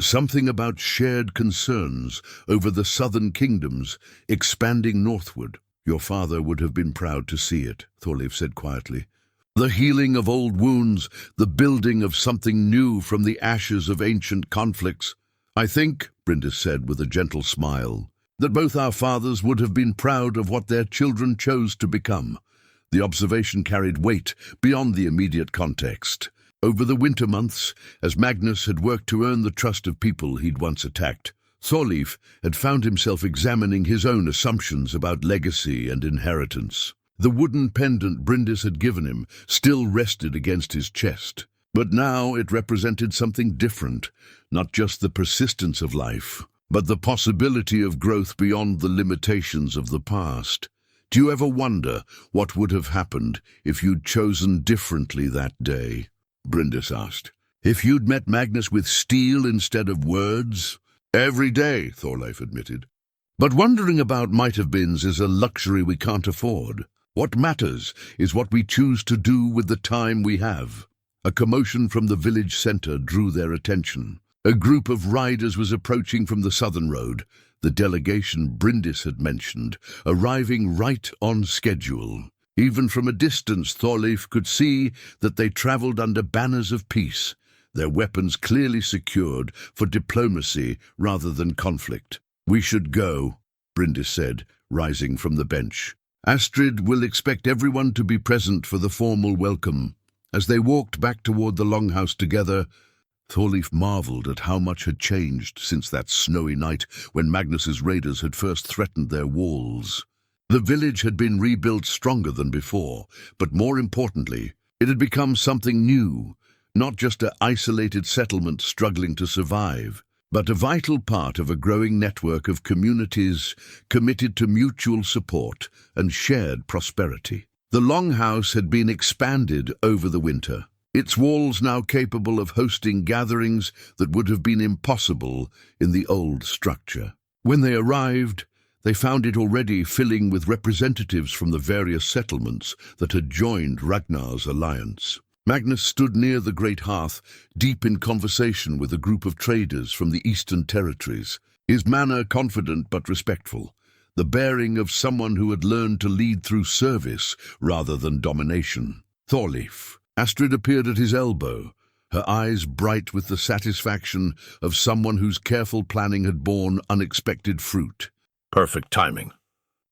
"Something about shared concerns over the southern kingdoms expanding northward." "Your father would have been proud to see it," Thorleif said quietly. "The healing of old wounds, the building of something new from the ashes of ancient conflicts." "I think," Bryndis said with a gentle smile, "that both our fathers would have been proud of what their children chose to become." The observation carried weight beyond the immediate context. Over the winter months, as Magnus had worked to earn the trust of people he'd once attacked, Thorleif had found himself examining his own assumptions about legacy and inheritance. The wooden pendant Bryndis had given him still rested against his chest, but now it represented something different, not just the persistence of life, but the possibility of growth beyond the limitations of the past. "Do you ever wonder what would have happened if you'd chosen differently that day?" Bryndis asked. "If you'd met Magnus with steel instead of words?" "Every day," Thorleif admitted. "But wondering about might-have-beens is a luxury we can't afford. What matters is what we choose to do with the time we have." A commotion from the village center drew their attention. A group of riders was approaching from the southern road, the delegation Bryndis had mentioned, arriving right on schedule. Even from a distance, Thorleif could see that they traveled under banners of peace, their weapons clearly secured for diplomacy rather than conflict. "We should go," Bryndis said, rising from the bench. "Astrid will expect everyone to be present for the formal welcome." As they walked back toward the longhouse together, Thorleif marveled at how much had changed since that snowy night when Magnus's raiders had first threatened their walls. The village had been rebuilt stronger than before, but more importantly, it had become something new, not just an isolated settlement struggling to survive, but a vital part of a growing network of communities committed to mutual support and shared prosperity. The longhouse had been expanded over the winter, its walls now capable of hosting gatherings that would have been impossible in the old structure. When they arrived, they found it already filling with representatives from the various settlements that had joined Ragnar's alliance. Magnus stood near the great hearth, deep in conversation with a group of traders from the eastern territories, his manner confident but respectful, the bearing of someone who had learned to lead through service rather than domination. "Thorleif." Astrid appeared at his elbow, her eyes bright with the satisfaction of someone whose careful planning had borne unexpected fruit. Perfect timing.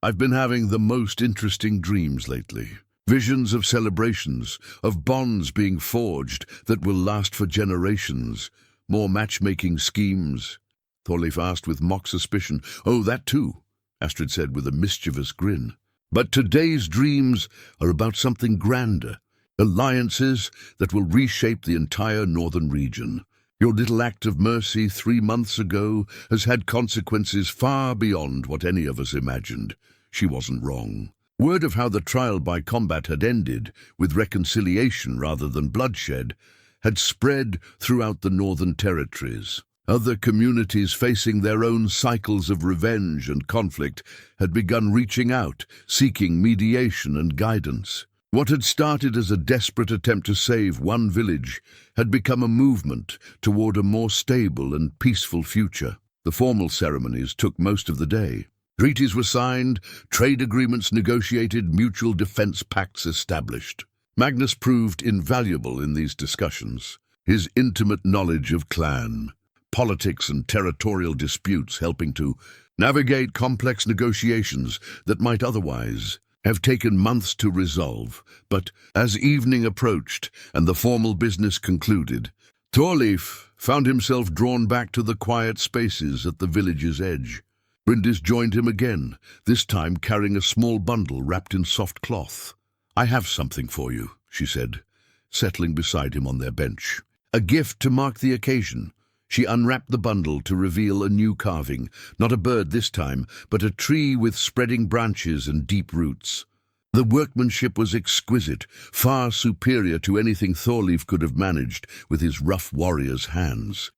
"I've been having the most interesting dreams lately." Visions of celebrations, of bonds being forged that will last for generations. More matchmaking schemes. Thorleif asked with mock suspicion. Oh, that too, Astrid said with a mischievous grin. But today's dreams are about something grander. Alliances that will reshape the entire northern region. Your little act of mercy 3 months ago has had consequences far beyond what any of us imagined. She wasn't wrong. Word of how the trial by combat had ended, with reconciliation rather than bloodshed, had spread throughout the northern territories. Other communities facing their own cycles of revenge and conflict had begun reaching out, seeking mediation and guidance. What had started as a desperate attempt to save one village had become a movement toward a more stable and peaceful future. The formal ceremonies took most of the day. Treaties were signed, trade agreements negotiated, mutual defense pacts established. Magnus proved invaluable in these discussions. His intimate knowledge of clan, politics and territorial disputes helping to navigate complex negotiations that might otherwise have taken months to resolve. But as evening approached and the formal business concluded, Thorleif found himself drawn back to the quiet spaces at the village's edge. Bryndis joined him again, this time carrying a small bundle wrapped in soft cloth. I have something for you, she said, settling beside him on their bench. A gift to mark the occasion. She unwrapped the bundle to reveal a new carving, not a bird this time, but a tree with spreading branches and deep roots. The workmanship was exquisite, far superior to anything Thorleif could have managed with his rough warrior's hands.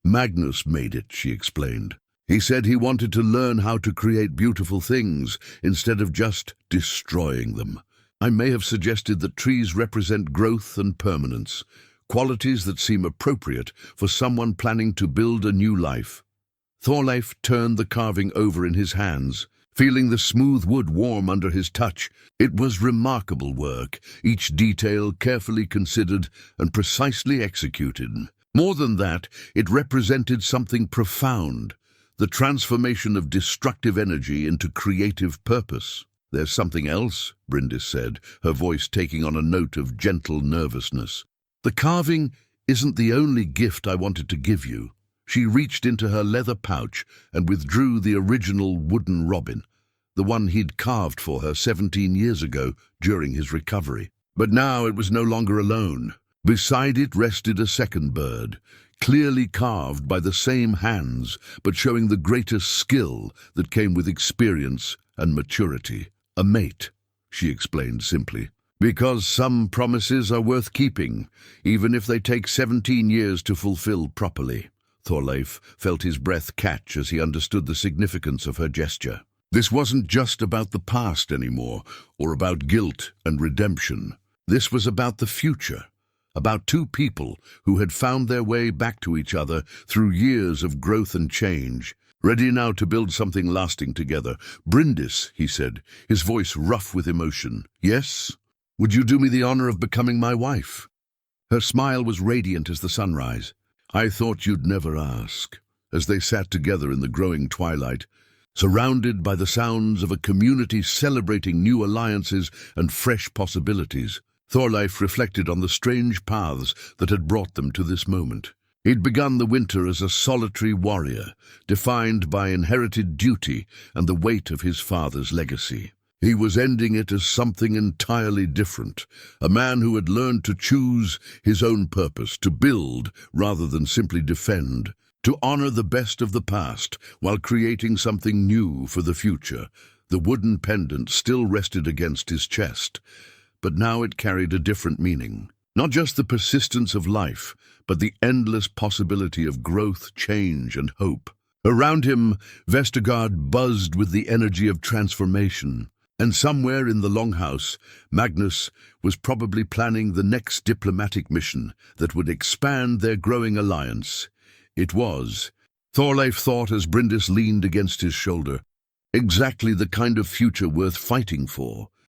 Magnus made it, she explained. He said he wanted to learn how to create beautiful things instead of just destroying them. I may have suggested that trees represent growth and permanence, qualities that seem appropriate for someone planning to build a new life. Thorleif turned the carving over in his hands, feeling the smooth wood warm under his touch. It was remarkable work, each detail carefully considered and precisely executed. More than that, it represented something profound, the transformation of destructive energy into creative purpose. There's something else, Bryndis said, her voice taking on a note of gentle nervousness. The carving isn't the only gift I wanted to give you. She reached into her leather pouch and withdrew the original wooden robin, the one he'd carved for her 17 years ago during his recovery. But now it was no longer alone. Beside it rested a second bird, clearly carved by the same hands, but showing the greater skill that came with experience and maturity. A mate, she explained simply. Because some promises are worth keeping, even if they take 17 years to fulfill properly. Thorleif felt his breath catch as he understood the significance of her gesture. This wasn't just about the past anymore, or about guilt and redemption. This was about the future, about two people who had found their way back to each other through years of growth and change, ready now to build something lasting together. Bryndis, he said, his voice rough with emotion. Yes? Would you do me the honor of becoming my wife? Her smile was radiant as the sunrise. I thought you'd never ask. As they sat together in the growing twilight, surrounded by the sounds of a community celebrating new alliances and fresh possibilities, Thorleif reflected on the strange paths that had brought them to this moment. He'd begun the winter as a solitary warrior, defined by inherited duty and the weight of his father's legacy. He was ending it as something entirely different, a man who had learned to choose his own purpose, to build rather than simply defend, to honor the best of the past while creating something new for the future. The wooden pendant still rested against his chest, but now it carried a different meaning. Not just the persistence of life, but the endless possibility of growth, change, and hope. Around him, Vestergaard buzzed with the energy of transformation. And somewhere in the longhouse, Magnus was probably planning the next diplomatic mission that would expand their growing alliance. It was, Thorleif thought as Bryndis leaned against his shoulder, exactly the kind of future worth fighting for.